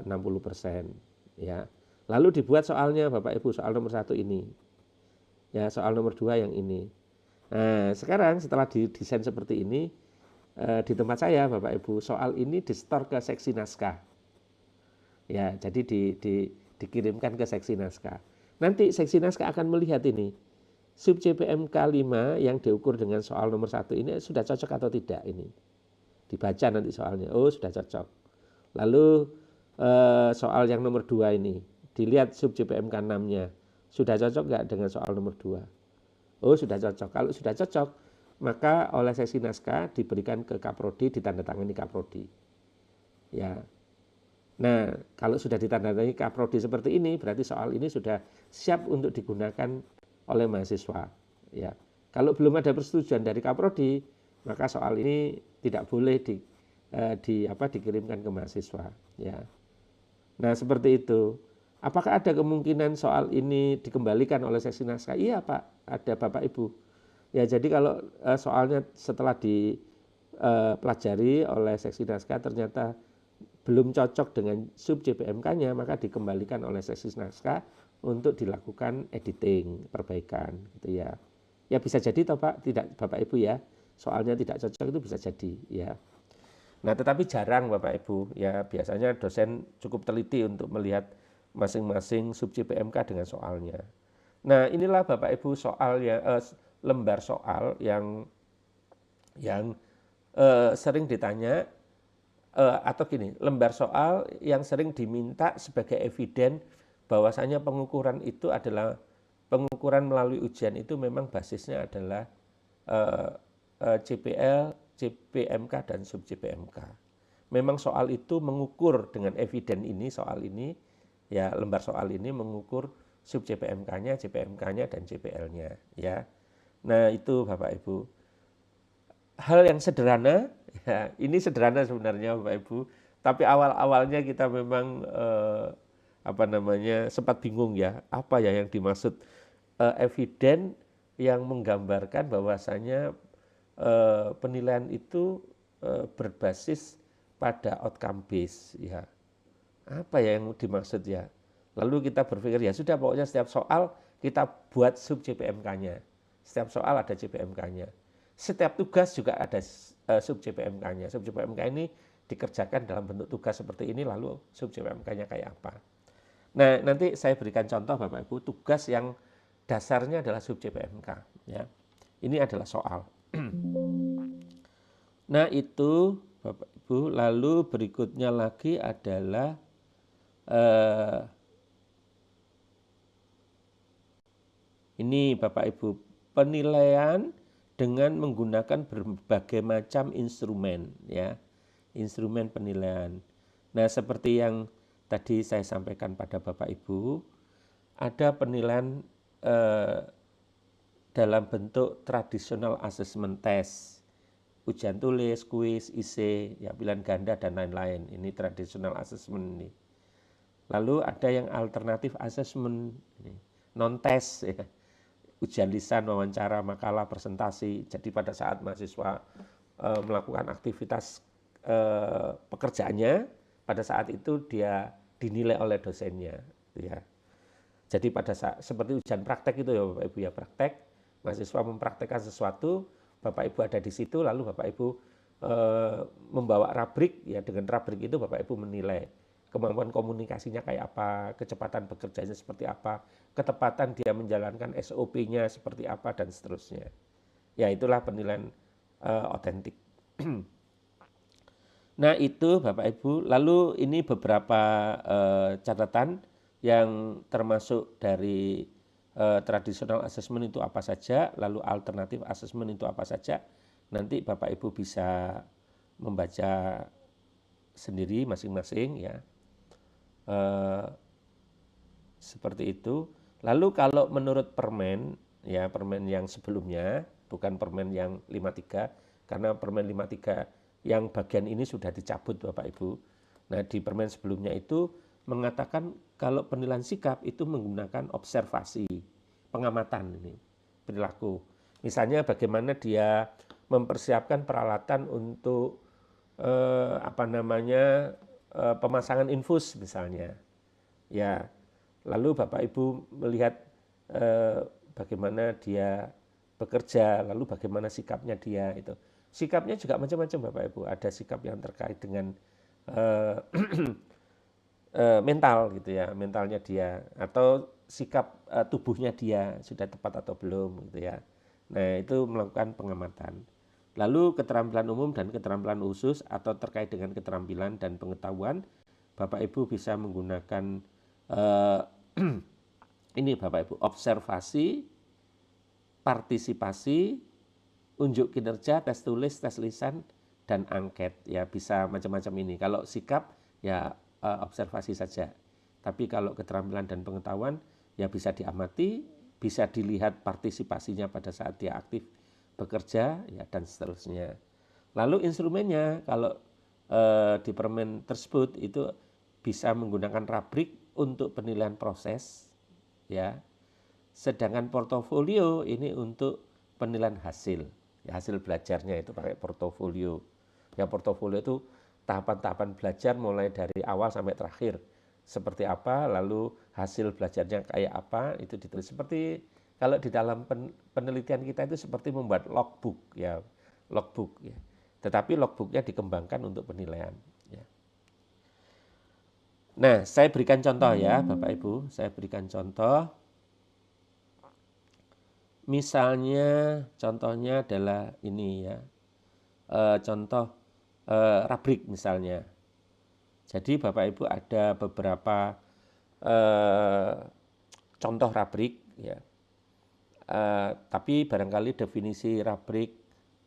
60%. Ya. Lalu dibuat soalnya Bapak Ibu, soal nomor 1 ini. Ya, soal nomor 2 yang ini. Nah, sekarang setelah didesain seperti ini, di tempat saya Bapak Ibu, soal ini di-store ke seksi naskah. Ya, jadi dikirimkan ke seksi naskah. Nanti seksi naskah akan melihat ini. Sub CPMK 5 yang diukur dengan soal nomor 1 ini sudah cocok atau tidak ini. Dibaca nanti soalnya, oh sudah cocok. Lalu soal yang nomor 2 ini, dilihat sub CPMK 6-nya. Sudah cocok nggak dengan soal nomor 2? Oh sudah cocok. Kalau sudah cocok, maka oleh seksi naskah diberikan ke Kaprodi, ditandatangani Kaprodi. Ya. Nah, kalau sudah ditandatangani Kaprodi seperti ini, berarti soal ini sudah siap untuk digunakan oleh mahasiswa. Ya. Kalau belum ada persetujuan dari Kaprodi, maka soal ini tidak boleh dikirimkan ke mahasiswa. Ya. Nah, seperti itu. Apakah ada kemungkinan soal ini dikembalikan oleh seksi naskah? Iya Pak, ada Bapak Ibu. Ya, jadi kalau soalnya setelah dipelajari oleh seksi naskah ternyata belum cocok dengan sub CPMK-nya, maka dikembalikan oleh seksi naskah untuk dilakukan editing, perbaikan gitu ya. Ya bisa jadi toh Pak, tidak Bapak Ibu ya. Soalnya tidak cocok itu bisa jadi ya. Nah, tetapi jarang Bapak Ibu ya, biasanya dosen cukup teliti untuk melihat masing-masing sub CPMK dengan soalnya. Nah, inilah Bapak Ibu soal ya, lembar soal yang sering ditanya atau gini, lembar soal yang sering diminta sebagai eviden bahwasanya pengukuran itu adalah pengukuran melalui ujian itu memang basisnya adalah CPL, CPMK dan sub CPMK. Memang soal itu mengukur dengan eviden ini, soal ini ya, lembar soal ini mengukur sub CPMK-nya, CPMK-nya dan CPL-nya ya. Nah, itu Bapak Ibu. Hal yang sederhana, ya, ini sederhana sebenarnya Bapak Ibu, tapi awal-awalnya kita memang sempat bingung ya, apa ya yang dimaksud eviden yang menggambarkan bahwasanya penilaian itu berbasis pada outcome base ya. Apa ya yang dimaksud ya? Lalu kita berpikir ya sudah, pokoknya setiap soal kita buat sub CPMK-nya. Setiap soal ada CPMK-nya. Setiap tugas juga ada sub CPMK-nya. Sub CPMK ini dikerjakan dalam bentuk tugas seperti ini, lalu sub CPMK-nya kayak apa. Nah, nanti saya berikan contoh Bapak Ibu, tugas yang dasarnya adalah sub CPMK ya. Ini adalah soal. Nah, itu Bapak Ibu, lalu berikutnya lagi adalah ini Bapak Ibu, penilaian dengan menggunakan berbagai macam instrumen ya. Instrumen penilaian. Nah, seperti yang tadi saya sampaikan pada Bapak Ibu, ada penilaian dalam bentuk traditional assessment test, ujian tulis, kuis, IC, ya, pilihan ganda dan lain-lain. Ini traditional assessment ini. Lalu ada yang alternatif assessment, non-test, ya. Ujian lisan, wawancara, makalah, presentasi. Jadi pada saat mahasiswa melakukan aktivitas pekerjaannya, pada saat itu dia dinilai oleh dosennya. Ya. Jadi pada saat seperti ujian praktek itu ya Bapak Ibu ya, praktek, mahasiswa mempraktekkan sesuatu, Bapak Ibu ada di situ, lalu Bapak Ibu membawa rubrik, ya dengan rubrik itu Bapak Ibu menilai kemampuan komunikasinya kayak apa, kecepatan bekerjanya seperti apa, ketepatan dia menjalankan SOP-nya seperti apa, dan seterusnya. Ya itulah penilaian otentik. Nah itu Bapak Ibu, lalu ini beberapa catatan yang termasuk dari tradisional assessment itu apa saja, lalu alternatif assessment itu apa saja. Nanti Bapak Ibu bisa membaca sendiri masing-masing ya. Seperti itu. Lalu kalau menurut permen, ya permen yang sebelumnya, bukan permen yang 53, karena permen 53 yang bagian ini sudah dicabut Bapak Ibu. Nah di permen sebelumnya itu mengatakan kalau penilaian sikap itu menggunakan observasi, pengamatan ini, perilaku. Misalnya bagaimana dia mempersiapkan peralatan untuk pemasangan infus misalnya. Ya, lalu Bapak Ibu melihat bagaimana dia bekerja, lalu bagaimana sikapnya dia itu. Sikapnya juga macam-macam Bapak Ibu. Ada sikap yang terkait dengan mental gitu ya, mentalnya dia, atau sikap tubuhnya dia sudah tepat atau belum gitu ya. Nah itu melakukan pengamatan. Lalu keterampilan umum dan keterampilan khusus atau terkait dengan keterampilan dan pengetahuan, Bapak Ibu bisa menggunakan ini Bapak Ibu, observasi, partisipasi, unjuk kinerja, tes tulis, tes lisan, dan angket. Ya bisa macam-macam ini. Kalau sikap ya observasi saja. Tapi kalau keterampilan dan pengetahuan ya bisa diamati, bisa dilihat partisipasinya pada saat dia aktif bekerja ya dan seterusnya. Lalu instrumennya kalau di permen tersebut itu bisa menggunakan rubrik untuk penilaian proses ya. Sedangkan portofolio ini untuk penilaian hasil. Ya, hasil belajarnya itu pakai portofolio. Ya portofolio itu tahapan-tahapan belajar mulai dari awal sampai terakhir. Seperti apa, lalu hasil belajarnya kayak apa, itu ditulis. Seperti kalau di dalam penelitian kita itu seperti membuat logbook ya, logbook ya. Tetapi logbooknya dikembangkan untuk penilaian. Ya. Nah, saya berikan contoh ya, Bapak Ibu. Saya berikan contoh. Misalnya, contohnya adalah ini ya, contoh rubrik misalnya. Jadi Bapak Ibu ada beberapa contoh rubrik ya. Tapi barangkali definisi rubrik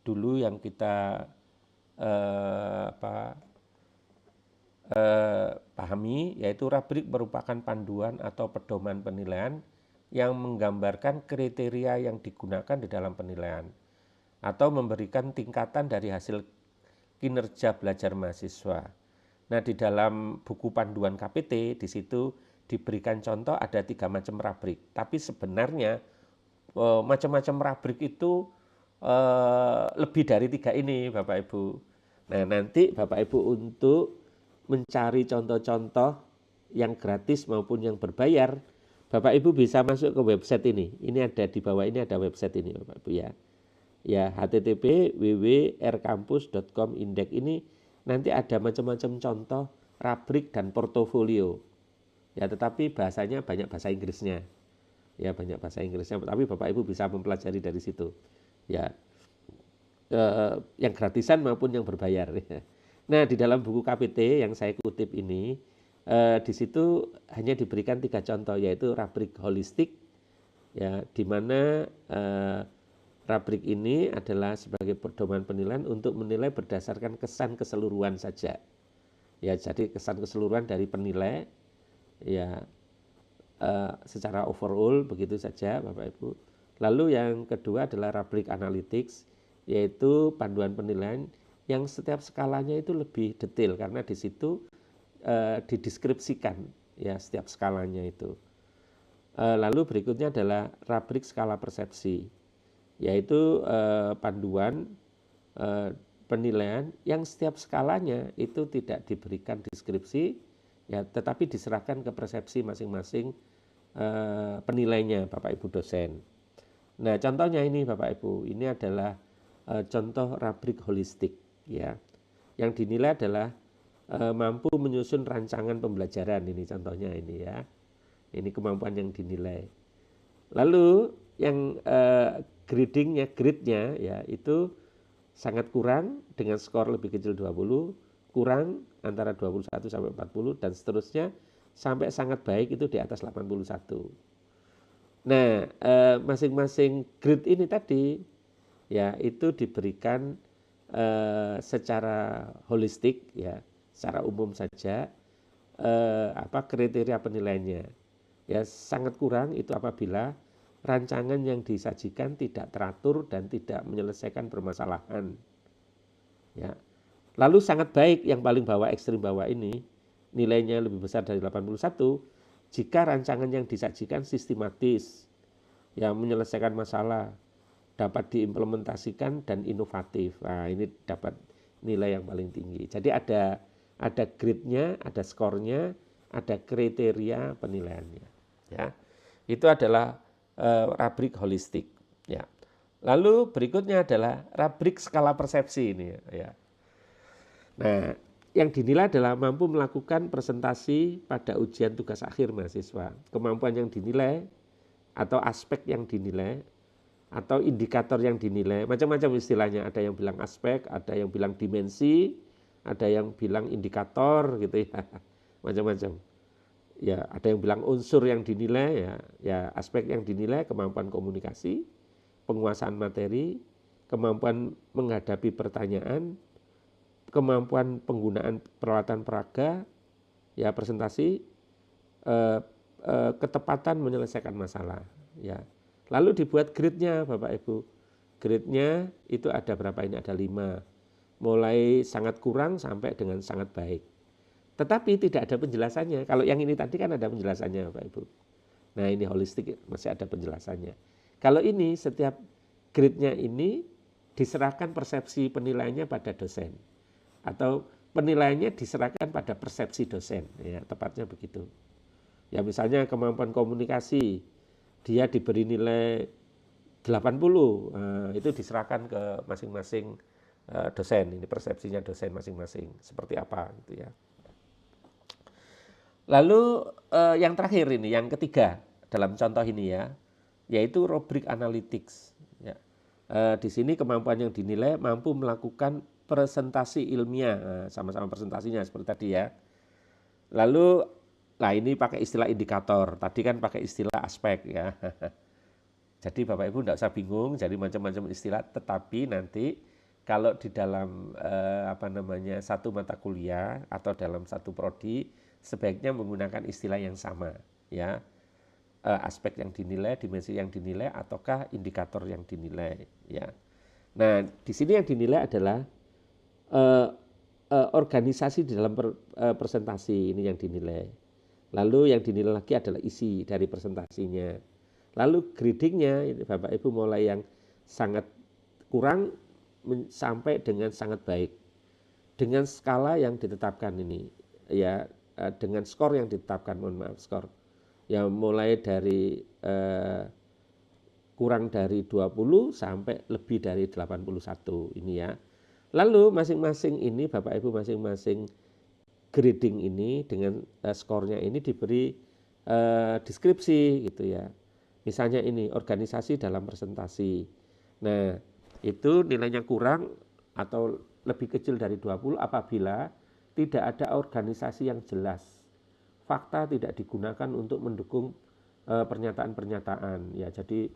dulu yang kita pahami, yaitu rubrik merupakan panduan atau pedoman penilaian yang menggambarkan kriteria yang digunakan di dalam penilaian atau memberikan tingkatan dari hasil kinerja belajar mahasiswa. Nah, di dalam buku panduan KPT di situ diberikan contoh ada 3 macam rubrik. Tapi sebenarnya macam-macam rubrik itu lebih dari 3 ini Bapak Ibu. Nah, nanti Bapak Ibu untuk mencari contoh-contoh yang gratis maupun yang berbayar, Bapak Ibu bisa masuk ke website ini. Ini ada di bawah ini ada website ini Bapak Ibu ya. Ya, http www.rkampus.com indeks ini nanti ada macam-macam contoh rubrik dan portofolio. Ya, tetapi bahasanya banyak bahasa Inggrisnya. Ya, banyak bahasa Inggrisnya, tapi Bapak Ibu bisa mempelajari dari situ. Ya. Yang gratisan maupun yang berbayar. Nah, di dalam buku KPT yang saya kutip ini, di situ hanya diberikan 3 contoh, yaitu rubrik holistik, ya, di mana rubrik ini adalah sebagai pedoman penilaian untuk menilai berdasarkan kesan keseluruhan saja. Ya, jadi kesan keseluruhan dari penilai, ya, secara overall begitu saja Bapak Ibu. Lalu yang kedua adalah rubrik analytics, yaitu panduan penilaian yang setiap skalanya itu lebih detail karena di situ dideskripsikan ya setiap skalanya itu. Lalu berikutnya adalah rubrik skala persepsi, yaitu panduan penilaian yang setiap skalanya itu tidak diberikan deskripsi ya, tetapi diserahkan ke persepsi masing-masing penilainya Bapak Ibu dosen. Nah, contohnya ini Bapak Ibu, ini adalah contoh rubrik holistik ya. Yang dinilai adalah mampu menyusun rancangan pembelajaran, ini contohnya ini ya. Ini kemampuan yang dinilai. Lalu yang grade-nya ya itu sangat kurang dengan skor lebih kecil 20, kurang antara 21 sampai 40 dan seterusnya sampai sangat baik itu di atas 81. Nah, masing-masing grade ini tadi ya itu diberikan secara holistik ya, secara umum saja kriteria penilaiannya. Ya, sangat kurang itu apabila rancangan yang disajikan tidak teratur dan tidak menyelesaikan permasalahan. Ya. Lalu sangat baik yang paling bawah, ekstrim bawah ini nilainya lebih besar dari 81 jika rancangan yang disajikan sistematis, yang menyelesaikan masalah, dapat diimplementasikan dan inovatif. Nah, ini dapat nilai yang paling tinggi. Jadi ada grade-nya, ada skornya, ada kriteria penilaiannya. Ya, itu adalah rubrik holistik. Ya. Lalu berikutnya adalah rubrik skala persepsi ini. Ya. Nah, yang dinilai adalah mampu melakukan presentasi pada ujian tugas akhir mahasiswa. Kemampuan yang dinilai atau aspek yang dinilai atau indikator yang dinilai, macam-macam istilahnya. Ada yang bilang aspek, ada yang bilang dimensi, ada yang bilang indikator gitu ya. Macam-macam. Ya, ada yang bilang unsur yang dinilai ya aspek yang dinilai kemampuan komunikasi, penguasaan materi, kemampuan menghadapi pertanyaan, kemampuan penggunaan peralatan peraga, ya presentasi, ketepatan menyelesaikan masalah. Ya, lalu dibuat grade-nya Bapak Ibu. Grade-nya itu ada berapa ini? Ada 5. Mulai sangat kurang sampai dengan sangat baik. Tetapi tidak ada penjelasannya. Kalau yang ini tadi kan ada penjelasannya Bapak Ibu. Nah ini holistik masih ada penjelasannya. Kalau ini setiap grade-nya ini diserahkan persepsi penilaiannya pada dosen. Atau penilaiannya diserahkan pada persepsi dosen. Ya, tepatnya begitu. Ya misalnya kemampuan komunikasi, dia diberi nilai 80, itu diserahkan ke masing-masing dosen. Ini persepsinya dosen masing-masing. Seperti apa gitu ya. Lalu yang terakhir ini, yang ketiga dalam contoh ini ya, yaitu rubrik analytics. Ya. Di sini kemampuan yang dinilai mampu melakukan presentasi ilmiah, sama-sama presentasinya seperti tadi ya. Lalu, nah ini pakai istilah indikator, tadi kan pakai istilah aspek ya. Jadi Bapak Ibu tidak usah bingung, jadi macam-macam istilah, tetapi nanti kalau di dalam satu mata kuliah atau dalam satu prodi sebaiknya menggunakan istilah yang sama ya. Aspek yang dinilai, dimensi yang dinilai ataukah indikator yang dinilai ya. Nah, di sini yang dinilai adalah organisasi di dalam presentasi ini yang dinilai. Lalu yang dinilai lagi adalah isi dari presentasinya. Lalu gradingnya Bapak Ibu mulai yang sangat kurang sampai dengan sangat baik. Dengan skala yang ditetapkan ini ya, dengan skor yang ditetapkan, skor. Ya mulai dari kurang dari 20 sampai lebih dari 81 ini ya. Lalu masing-masing ini Bapak Ibu masing-masing grading ini dengan skornya ini diberi deskripsi gitu ya. Misalnya ini organisasi dalam presentasi. Nah, itu nilainya kurang atau lebih kecil dari 20 apabila tidak ada organisasi yang jelas. Fakta tidak digunakan untuk mendukung pernyataan-pernyataan ya. Jadi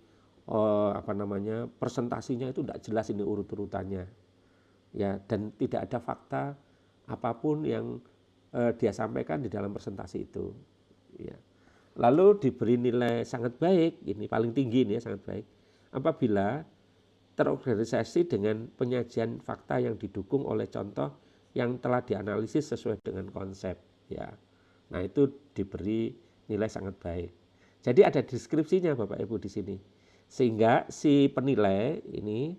presentasinya itu tidak jelas ini urut-urutannya. Ya, dan tidak ada fakta apapun yang dia sampaikan di dalam presentasi itu. Ya. Lalu diberi nilai sangat baik, ini paling tinggi ini ya, sangat baik. Apabila terorganisasi dengan penyajian fakta yang didukung oleh contoh yang telah dianalisis sesuai dengan konsep. Ya. Nah itu diberi nilai sangat baik. Jadi ada deskripsinya Bapak Ibu di sini. Sehingga si penilai ini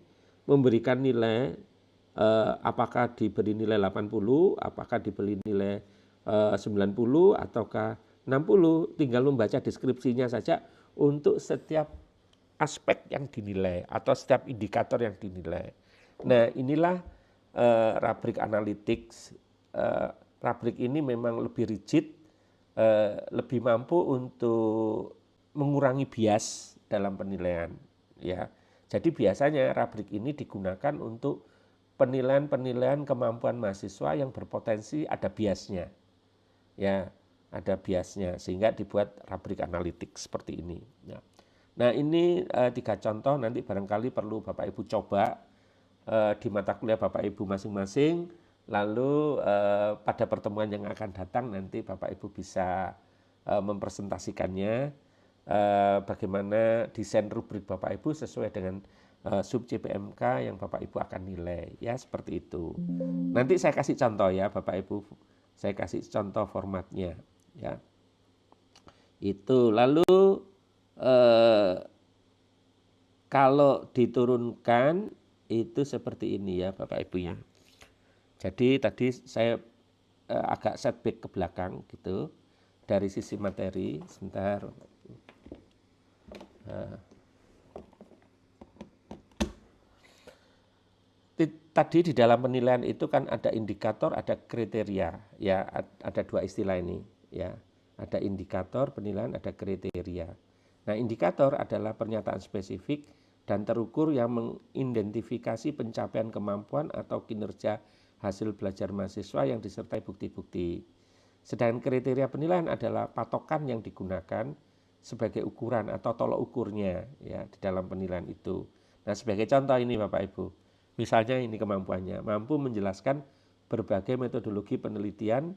memberikan nilai apakah diberi nilai 80, apakah diberi nilai 90 ataukah 60, tinggal membaca deskripsinya saja untuk setiap aspek yang dinilai atau setiap indikator yang dinilai. Nah inilah rubrik analytics. Rubrik ini memang lebih rigid, lebih mampu untuk mengurangi bias dalam penilaian ya. Jadi biasanya rubrik ini digunakan untuk penilaian-penilaian kemampuan mahasiswa yang berpotensi ada biasnya. Ya, ada biasnya sehingga dibuat rubrik analitik seperti ini. Ya. Nah, ini 3 contoh nanti barangkali perlu Bapak Ibu coba di mata kuliah Bapak Ibu masing-masing. Lalu pada pertemuan yang akan datang nanti Bapak Ibu bisa mempresentasikannya bagaimana desain rubrik Bapak Ibu sesuai dengan sub CPMK yang Bapak Ibu akan nilai, ya seperti itu. Nanti saya kasih contoh ya Bapak Ibu, saya kasih contoh formatnya, ya. Itu lalu kalau diturunkan itu seperti ini ya Bapak Ibu ya. Jadi tadi saya agak setback ke belakang gitu dari sisi materi. Sebentar. Tadi di dalam penilaian itu kan ada indikator, ada kriteria, ya ada 2 istilah ini, ya ada indikator penilaian, ada kriteria. Nah indikator adalah pernyataan spesifik dan terukur yang mengidentifikasi pencapaian kemampuan atau kinerja hasil belajar mahasiswa yang disertai bukti-bukti. Sedangkan kriteria penilaian adalah patokan yang digunakan sebagai ukuran atau tolok ukurnya ya di dalam penilaian itu. Nah sebagai contoh ini Bapak Ibu. Misalnya ini kemampuannya, mampu menjelaskan berbagai metodologi penelitian,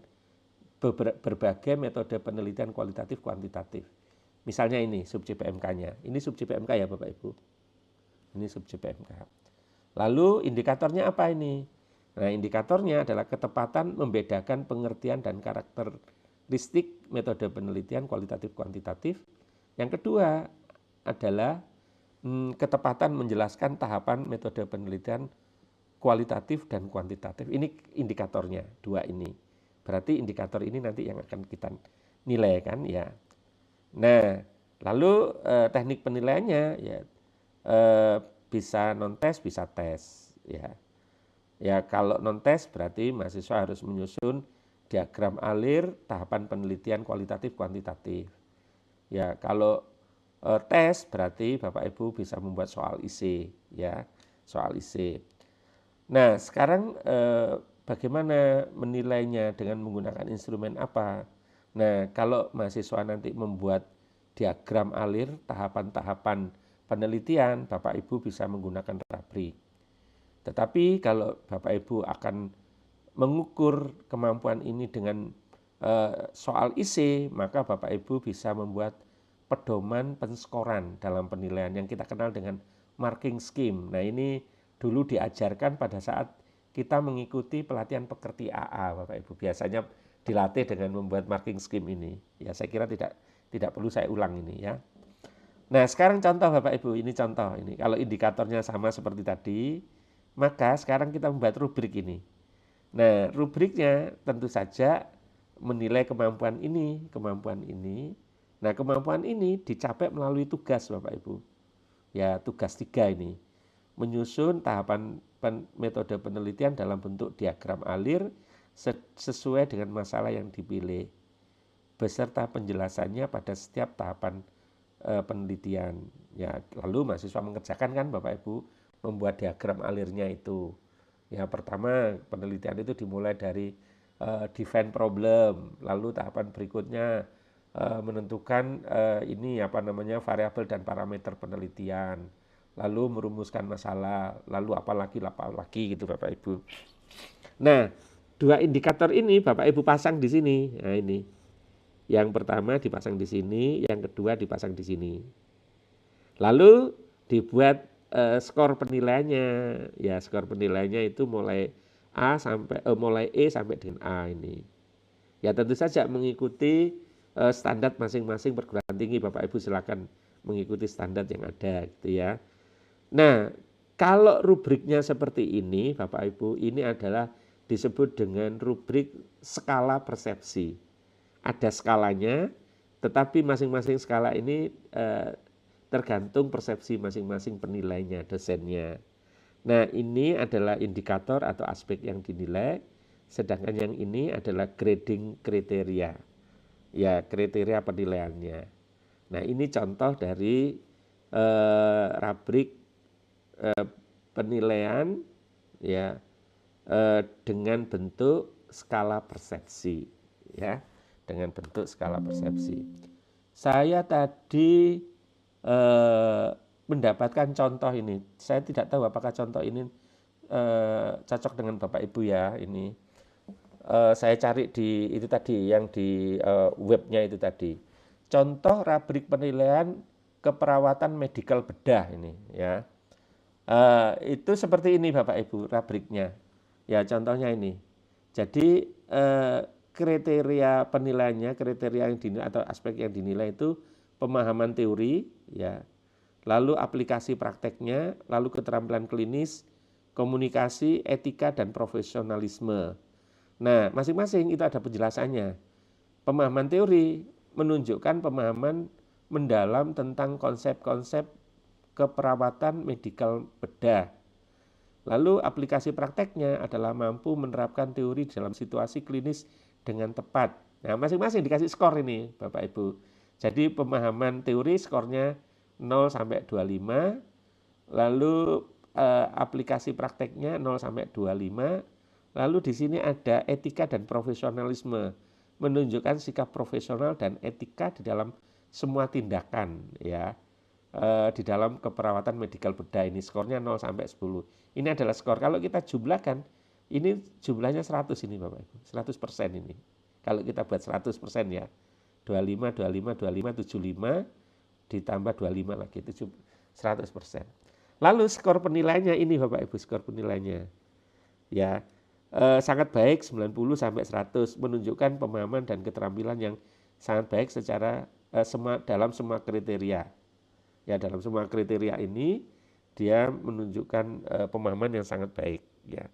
berbagai metode penelitian kualitatif kuantitatif. Misalnya ini sub CPMK-nya. Ini sub CPMK ya Bapak Ibu. Ini sub CPMK. Lalu indikatornya apa ini? Nah, indikatornya adalah ketepatan membedakan pengertian dan karakteristik metode penelitian kualitatif kuantitatif. Yang kedua adalah ketepatan menjelaskan tahapan metode penelitian kualitatif dan kuantitatif. Ini indikatornya, 2 ini. Berarti indikator ini nanti yang akan kita nilai kan ya. Nah, lalu teknik penilaiannya ya bisa non tes, bisa tes ya. Ya kalau non tes berarti mahasiswa harus menyusun diagram alir tahapan penelitian kualitatif kuantitatif. Ya kalau tes berarti Bapak Ibu bisa membuat soal IC ya, soal IC. Nah, sekarang bagaimana menilainya dengan menggunakan instrumen apa? Nah, kalau mahasiswa nanti membuat diagram alir tahapan-tahapan penelitian, Bapak Ibu bisa menggunakan rubrik. Tetapi kalau Bapak Ibu akan mengukur kemampuan ini dengan soal IC, maka Bapak Ibu bisa membuat pedoman penskoran dalam penilaian yang kita kenal dengan marking scheme. Nah ini dulu diajarkan pada saat kita mengikuti pelatihan pekerti AA Bapak Ibu. Biasanya dilatih dengan membuat marking scheme ini. Ya saya kira tidak perlu saya ulang ini ya. Nah sekarang contoh Bapak Ibu, ini contoh ini. Kalau indikatornya sama seperti tadi, maka sekarang kita membuat rubrik ini. Nah rubriknya tentu saja menilai kemampuan ini, kemampuan ini. Nah kemampuan ini dicapai melalui tugas Bapak Ibu. Ya tugas 3 ini. Menyusun tahapan metode penelitian dalam bentuk diagram alir sesuai dengan masalah yang dipilih. Beserta penjelasannya pada setiap tahapan penelitian. Ya lalu mahasiswa mengerjakan kan Bapak Ibu membuat diagram alirnya itu. Ya pertama penelitian itu dimulai dari define problem, lalu tahapan berikutnya menentukan ini apa namanya variabel dan parameter penelitian, lalu merumuskan masalah, lalu apalagi gitu Bapak Ibu. Nah, 2 indikator ini Bapak Ibu pasang di sini. Nah ini, yang pertama dipasang di sini, yang kedua dipasang di sini. Lalu dibuat skor penilaiannya. Ya skor penilaiannya itu mulai mulai E sampai dengan A ini. Ya tentu saja mengikuti standar masing-masing perguruan tinggi. Bapak Ibu silakan mengikuti standar yang ada gitu ya. Nah, kalau rubriknya seperti ini Bapak Ibu, ini adalah disebut dengan rubrik skala persepsi. Ada skalanya, tetapi masing-masing skala ini tergantung persepsi masing-masing penilainya, dosennya. Nah, ini adalah indikator atau aspek yang dinilai, sedangkan yang ini adalah grading kriteria. Ya, kriteria penilaiannya. Nah, ini contoh dari rubrik penilaian ya dengan bentuk skala persepsi ya, dengan bentuk skala persepsi. Saya tadi mendapatkan contoh ini. Saya tidak tahu apakah contoh ini cocok dengan Bapak Ibu ya. Ini saya cari di itu tadi yang di webnya itu tadi. Contoh rubrik penilaian keperawatan medikal bedah ini ya. Itu seperti ini Bapak Ibu rubriknya. Ya contohnya ini. Jadi kriteria penilaiannya, kriteria yang dinilai atau aspek yang dinilai itu pemahaman teori ya. Lalu aplikasi prakteknya, lalu keterampilan klinis, komunikasi, etika dan profesionalisme. Nah, masing-masing itu ada penjelasannya. Pemahaman teori menunjukkan pemahaman mendalam tentang konsep-konsep keperawatan medikal bedah. Lalu aplikasi prakteknya adalah mampu menerapkan teori dalam situasi klinis dengan tepat. Nah, masing-masing dikasih skor ini, Bapak Ibu. Jadi pemahaman teori skornya 0 sampai 25, lalu aplikasi prakteknya 0 sampai 25, lalu di sini ada etika dan profesionalisme, menunjukkan sikap profesional dan etika di dalam semua tindakan ya. Di dalam keperawatan medikal bedah ini skornya 0 sampai 10. Ini adalah skor. Kalau kita jumlahkan, ini jumlahnya 100 ini Bapak Ibu, 100% ini. Kalau kita buat 100% ya, 25, 25, 25, 75, ditambah 25 lagi, 100%. Lalu skor penilaiannya ini Bapak Ibu, skor penilaiannya. Ya, sangat baik 90 sampai 100, menunjukkan pemahaman dan keterampilan yang sangat baik secara dalam semua kriteria. Ya, dalam semua kriteria ini dia menunjukkan pemahaman yang sangat baik ya.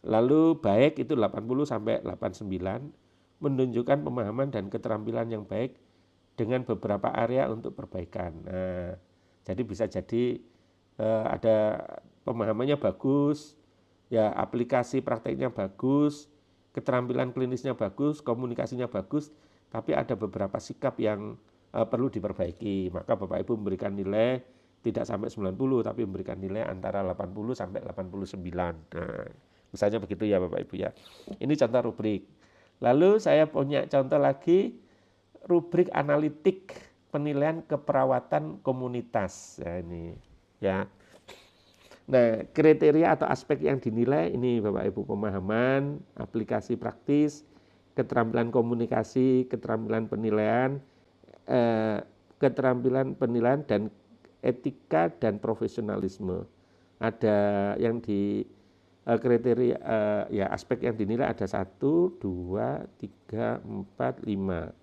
Lalu baik itu 80 sampai 89, menunjukkan pemahaman dan keterampilan yang baik dengan beberapa area untuk perbaikan. Nah, jadi bisa jadi ada pemahamannya bagus, ya aplikasi prakteknya bagus, keterampilan klinisnya bagus, komunikasinya bagus, tapi ada beberapa sikap yang perlu diperbaiki. Maka Bapak Ibu memberikan nilai tidak sampai 90, tapi memberikan nilai antara 80 sampai 89. Nah, misalnya begitu ya Bapak Ibu ya. Ini contoh rubrik. Lalu saya punya contoh lagi, rubrik analitik penilaian keperawatan komunitas. Ya, ini ya. Nah, kriteria atau aspek yang dinilai ini Bapak Ibu, pemahaman, aplikasi praktis, keterampilan komunikasi, keterampilan penilaian, dan etika dan profesionalisme. Ada yang di kriteria ya aspek yang dinilai ada 1, 2, 3, 4, 5.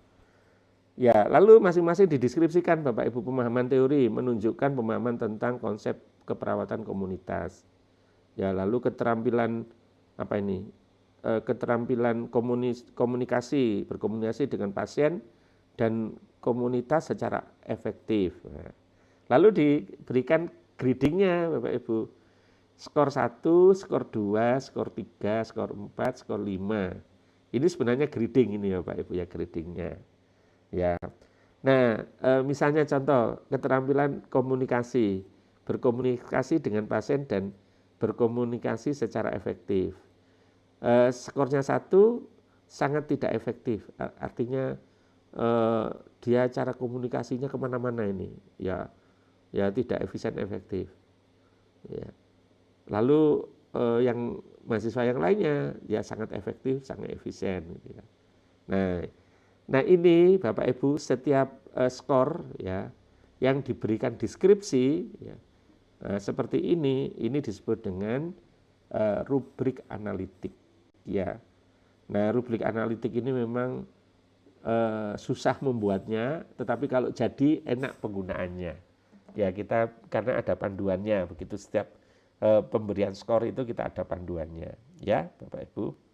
Ya, lalu masing-masing dideskripsikan Bapak Ibu. Pemahaman teori menunjukkan pemahaman tentang konsep keperawatan komunitas. Ya, lalu keterampilan apa ini? Keterampilan komunikasi, berkomunikasi dengan pasien dan komunitas secara efektif. Nah, lalu diberikan gradingnya Bapak Ibu. Skor 1, skor 2, skor 3, skor 4, skor 5. Ini sebenarnya grading ini Bapak Ibu ya, gradingnya. Ya. Nah, misalnya contoh keterampilan komunikasi, berkomunikasi dengan pasien dan berkomunikasi secara efektif. Skornya 1 sangat tidak efektif, artinya dia cara komunikasinya kemana-mana ini, ya tidak efisien efektif. Ya. Lalu yang mahasiswa yang lainnya ya sangat efektif, sangat efisien. Gitu ya. Nah ini Bapak Ibu setiap skor ya yang diberikan deskripsi ya, seperti ini disebut dengan rubrik analitik ya. Nah rubrik analitik ini memang susah membuatnya, tetapi kalau jadi enak penggunaannya. Ya kita karena ada panduannya, begitu setiap pemberian skor itu kita ada panduannya, ya Bapak Ibu.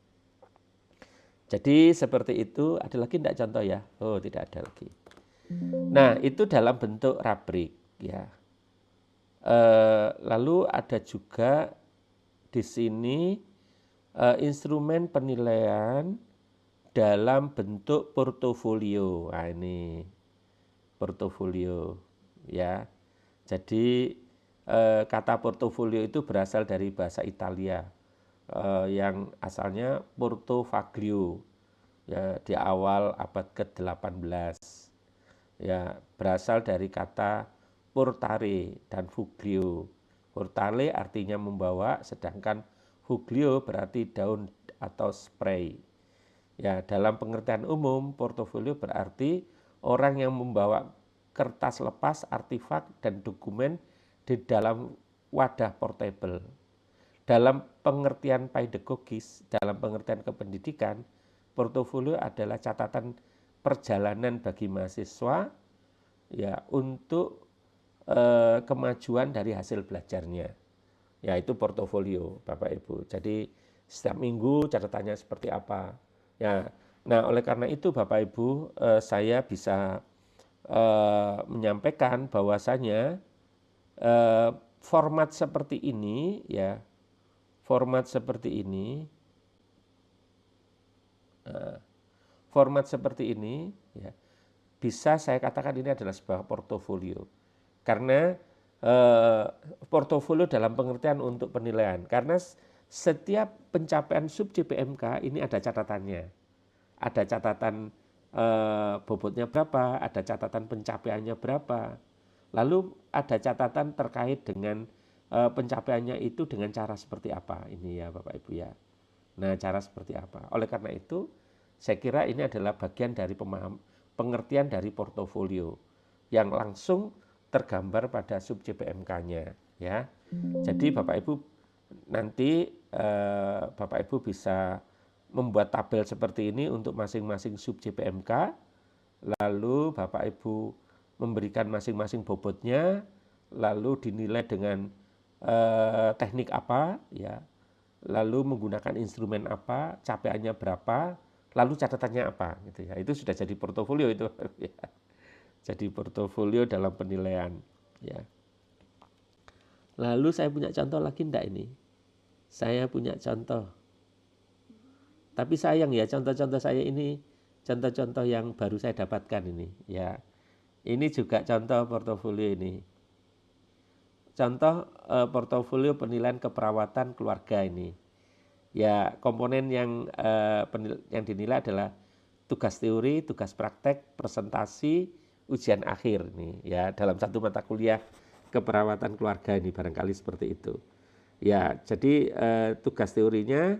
Jadi seperti itu. Ada lagi enggak contoh ya? Oh tidak ada lagi. Nah itu dalam bentuk rubrik ya. Lalu ada juga di sini instrumen penilaian dalam bentuk portofolio. Nah ini portofolio ya. Jadi kata portofolio itu berasal dari bahasa Italia yang asalnya Portofaglio, ya, di awal abad ke-18. Ya, berasal dari kata portare dan fuglio. Portale artinya membawa, sedangkan fuglio berarti daun atau spray. Ya, dalam pengertian umum, portofolio berarti orang yang membawa kertas lepas, artefak, dan dokumen di dalam wadah portable. Dalam pengertian pedagogis, dalam pengertian kependidikan, portofolio adalah catatan perjalanan bagi mahasiswa ya untuk kemajuan dari hasil belajarnya. Ya, itu portofolio, Bapak Ibu. Jadi setiap minggu catatannya seperti apa. Ya. Nah, oleh karena itu Bapak Ibu, saya bisa menyampaikan bahwasanya format seperti ini ya, format seperti ini, format seperti ini ya, bisa saya katakan ini adalah sebuah portofolio. Karena portofolio dalam pengertian untuk penilaian. Karena setiap pencapaian sub JPMK ini ada catatannya. Ada catatan bobotnya berapa, ada catatan pencapaiannya berapa. Lalu ada catatan terkait dengan pencapaiannya itu dengan cara seperti apa. Ini ya Bapak Ibu ya. Nah, cara seperti apa. Oleh karena itu, saya kira ini adalah bagian dari pengertian dari portofolio yang langsung tergambar pada sub JPMK-nya ya. Jadi Bapak Ibu nanti Bapak Ibu bisa membuat tabel seperti ini untuk masing-masing sub JPMK, lalu Bapak Ibu memberikan masing-masing bobotnya, lalu dinilai dengan teknik apa ya, lalu menggunakan instrumen apa, capaiannya berapa, lalu catatannya apa gitu ya. Itu sudah jadi portofolio itu ya. Jadi portofolio dalam penilaian ya. Lalu saya punya contoh lagi enggak ini? Saya punya contoh. Tapi sayang ya, contoh-contoh saya ini contoh-contoh yang baru saya dapatkan ini ya. Ini juga contoh portofolio ini. Contoh portofolio penilaian keperawatan keluarga ini. Ya, komponen yang dinilai adalah tugas teori, tugas praktek, presentasi, ujian akhir nih ya, dalam satu mata kuliah keperawatan keluarga ini barangkali seperti itu. Ya, jadi tugas teorinya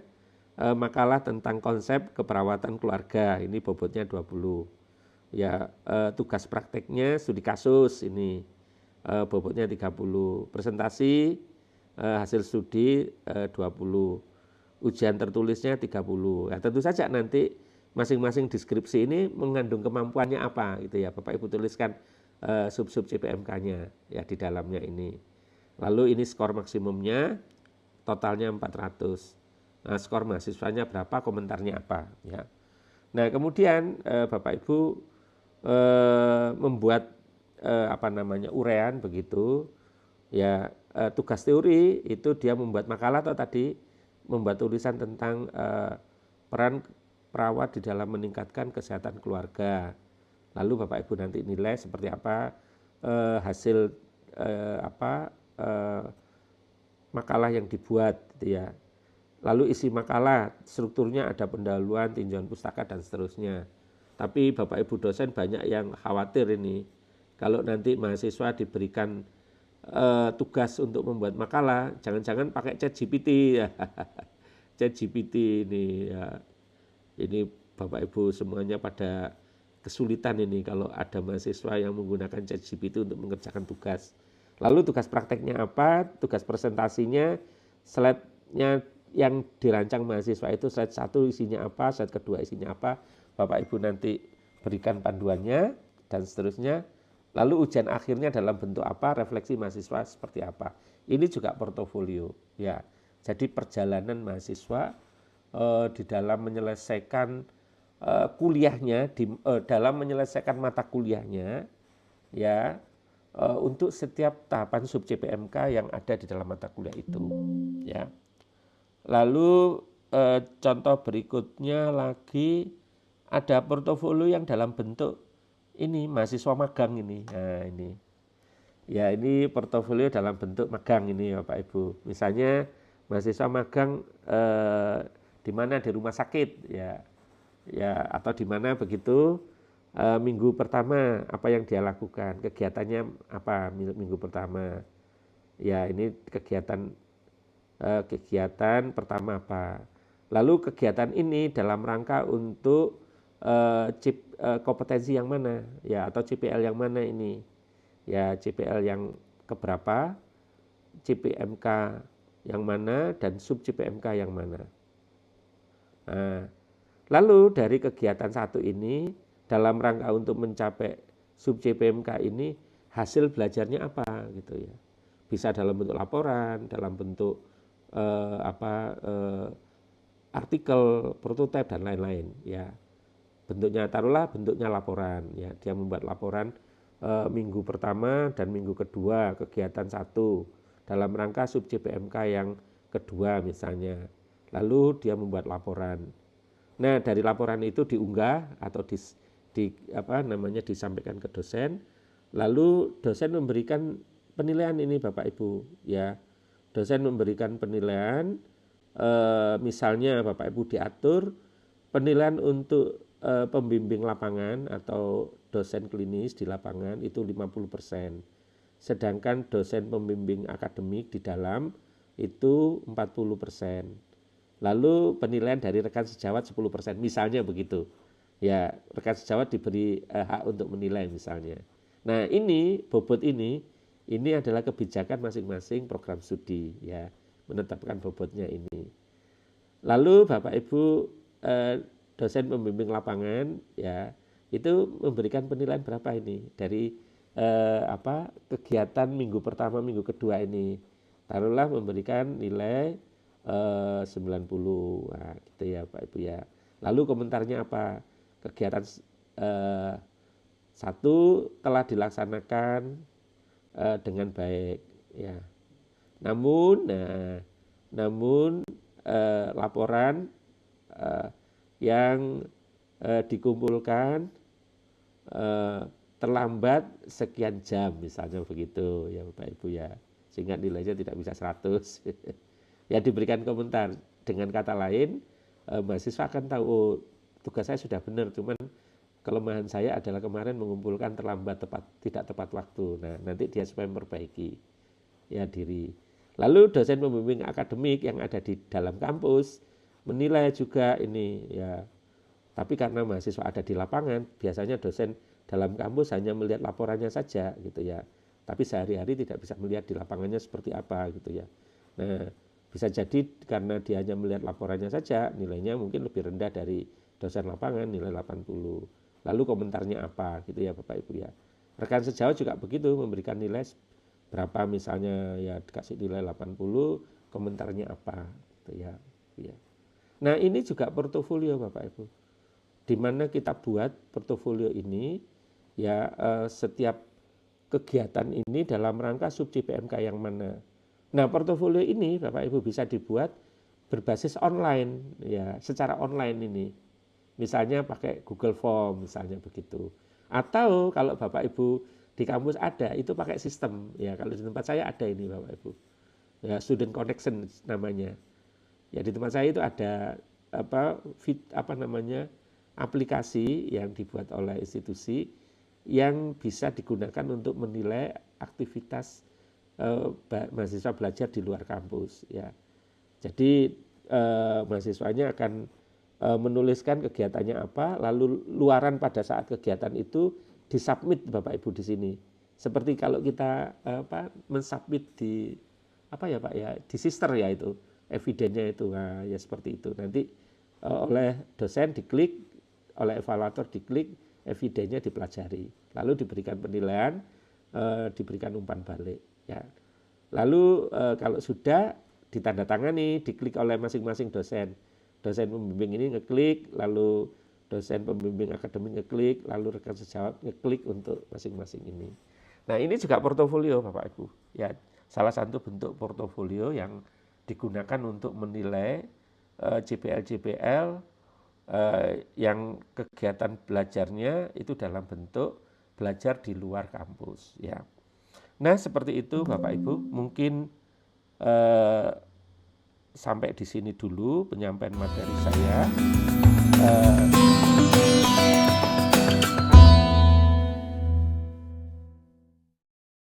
makalah tentang konsep keperawatan keluarga, ini bobotnya 20. Ya, tugas prakteknya studi kasus ini bobotnya 30. Presentasi hasil studi 20. Ujian tertulisnya 30. Ya, tentu saja nanti masing-masing deskripsi ini mengandung kemampuannya apa gitu ya. Bapak Ibu tuliskan sub-sub JPMK-nya ya di dalamnya ini. Lalu ini skor maksimumnya, totalnya 400. Nah, skor mahasiswanya berapa, komentarnya apa ya. Nah, kemudian Bapak Ibu membuat urean begitu ya. Tugas teori itu dia membuat makalah atau tadi membuat tulisan tentang peran perawat di dalam meningkatkan kesehatan keluarga. Lalu Bapak Ibu nanti nilai seperti apa hasil makalah yang dibuat gitu ya. Lalu isi makalah, strukturnya ada pendahuluan, tinjauan pustaka dan seterusnya. Tapi Bapak Ibu dosen banyak yang khawatir ini kalau nanti mahasiswa diberikan tugas untuk membuat makalah, jangan-jangan pakai ChatGPT ya. ChatGPT ini ya. Ini Bapak Ibu semuanya pada kesulitan ini kalau ada mahasiswa yang menggunakan ChatGPT untuk mengerjakan tugas. Lalu tugas prakteknya apa, tugas presentasinya, slide-nya yang dirancang mahasiswa itu slide 1 isinya apa, slide kedua isinya apa, Bapak Ibu nanti berikan panduannya dan seterusnya. Lalu ujian akhirnya dalam bentuk apa, refleksi mahasiswa seperti apa. Ini juga portofolio ya. Jadi perjalanan mahasiswa di dalam menyelesaikan kuliahnya, dalam menyelesaikan mata kuliahnya ya, untuk setiap tahapan sub JPMK yang ada di dalam mata kuliah itu ya. Lalu contoh berikutnya lagi ada portofolio yang dalam bentuk ini mahasiswa magang ini. Nah, ini Ya, ini portofolio dalam bentuk magang ini Bapak Ibu. Misalnya mahasiswa magang di mana di rumah sakit ya, ya atau di mana begitu minggu pertama apa yang dia lakukan, kegiatannya apa minggu pertama. Ya, ini kegiatan pertama apa. Lalu kegiatan ini dalam rangka untuk kompetensi yang mana ya atau CPL yang mana ini. Ya, CPL yang keberapa, CPMK yang mana dan sub CPMK yang mana. Nah, lalu dari kegiatan satu ini dalam rangka untuk mencapai sub CPMK ini hasil belajarnya apa gitu ya. Bisa dalam bentuk laporan, dalam bentuk artikel, prototipe dan lain-lain ya. Bentuknya taruhlah bentuknya laporan ya. Dia membuat laporan minggu pertama dan minggu kedua kegiatan satu dalam rangka sub CPMK yang kedua misalnya. Lalu dia membuat laporan. Nah, dari laporan itu diunggah atau disampaikan ke dosen. Lalu dosen memberikan penilaian ini Bapak Ibu ya. Dosen memberikan penilaian misalnya Bapak Ibu diatur penilaian untuk pembimbing lapangan atau dosen klinis di lapangan itu 50%. Sedangkan dosen pembimbing akademik di dalam itu 40%. Lalu penilaian dari rekan sejawat 10%, misalnya begitu. Ya, rekan sejawat diberi hak untuk menilai misalnya. Nah, ini bobot ini adalah kebijakan masing-masing program studi ya, menetapkan bobotnya ini. Lalu Bapak Ibu dosen pembimbing lapangan ya itu memberikan penilaian berapa ini dari kegiatan minggu pertama minggu kedua ini, taruhlah memberikan nilai 90. Nah, gitu ya Pak Ibu ya. Lalu komentarnya apa? Kegiatan satu telah dilaksanakan dengan baik ya. Namun laporan yang dikumpulkan terlambat sekian jam misalnya begitu ya Bapak Ibu ya, sehingga nilainya tidak bisa 100. Ya, diberikan komentar. Dengan kata lain mahasiswa akan tahu, oh, tugas saya sudah benar, cuman kelemahan saya adalah kemarin mengumpulkan terlambat, tidak tepat waktu. Nah, nanti dia supaya memperbaiki ya diri. Lalu dosen pembimbing akademik yang ada di dalam kampus menilai juga ini ya. Tapi karena mahasiswa ada di lapangan, biasanya dosen dalam kampus hanya melihat laporannya saja gitu ya. Tapi sehari-hari tidak bisa melihat di lapangannya seperti apa gitu ya. Nah, bisa jadi karena dia hanya melihat laporannya saja, nilainya mungkin lebih rendah dari dosen lapangan, nilai 80. Lalu komentarnya apa gitu ya Bapak Ibu ya. Rekan sejawat juga begitu, memberikan nilai berapa misalnya ya, dikasih nilai 80, komentarnya apa gitu ya. Nah, ini juga portofolio Bapak Ibu. Di mana kita buat portofolio ini ya setiap kegiatan ini dalam rangka sub CPMK yang mana. Nah, portofolio ini Bapak Ibu bisa dibuat berbasis online ya, secara online ini. Misalnya pakai Google Form misalnya begitu. Atau kalau Bapak Ibu di kampus ada, itu pakai sistem ya. Kalau di tempat saya ada ini Bapak Ibu. Ya, student connection namanya. Ya, di tempat saya itu ada aplikasi yang dibuat oleh institusi yang bisa digunakan untuk menilai aktivitas mahasiswa belajar di luar kampus ya. Jadi mahasiswanya akan menuliskan kegiatannya apa, lalu luaran pada saat kegiatan itu disubmit Bapak Ibu di sini. Seperti kalau kita mensubmit di Pak ya, di sister ya itu, evidennya itu. Nah, ya seperti itu. Nanti oleh dosen diklik, oleh evaluator diklik, evidennya dipelajari. Lalu diberikan penilaian, diberikan umpan balik ya. Lalu kalau sudah ditandatangani, diklik oleh masing-masing dosen. Dosen pembimbing ini ngeklik, lalu dosen pembimbing akademik ngeklik, lalu rekan sejawat ngeklik untuk masing-masing ini. Nah, ini juga portofolio Bapak Ibu. Ya, salah satu bentuk portofolio yang digunakan untuk menilai JPL yang kegiatan belajarnya itu dalam bentuk belajar di luar kampus ya. Nah, seperti itu Bapak Ibu, mungkin eh, sampai di sini dulu penyampaian materi saya.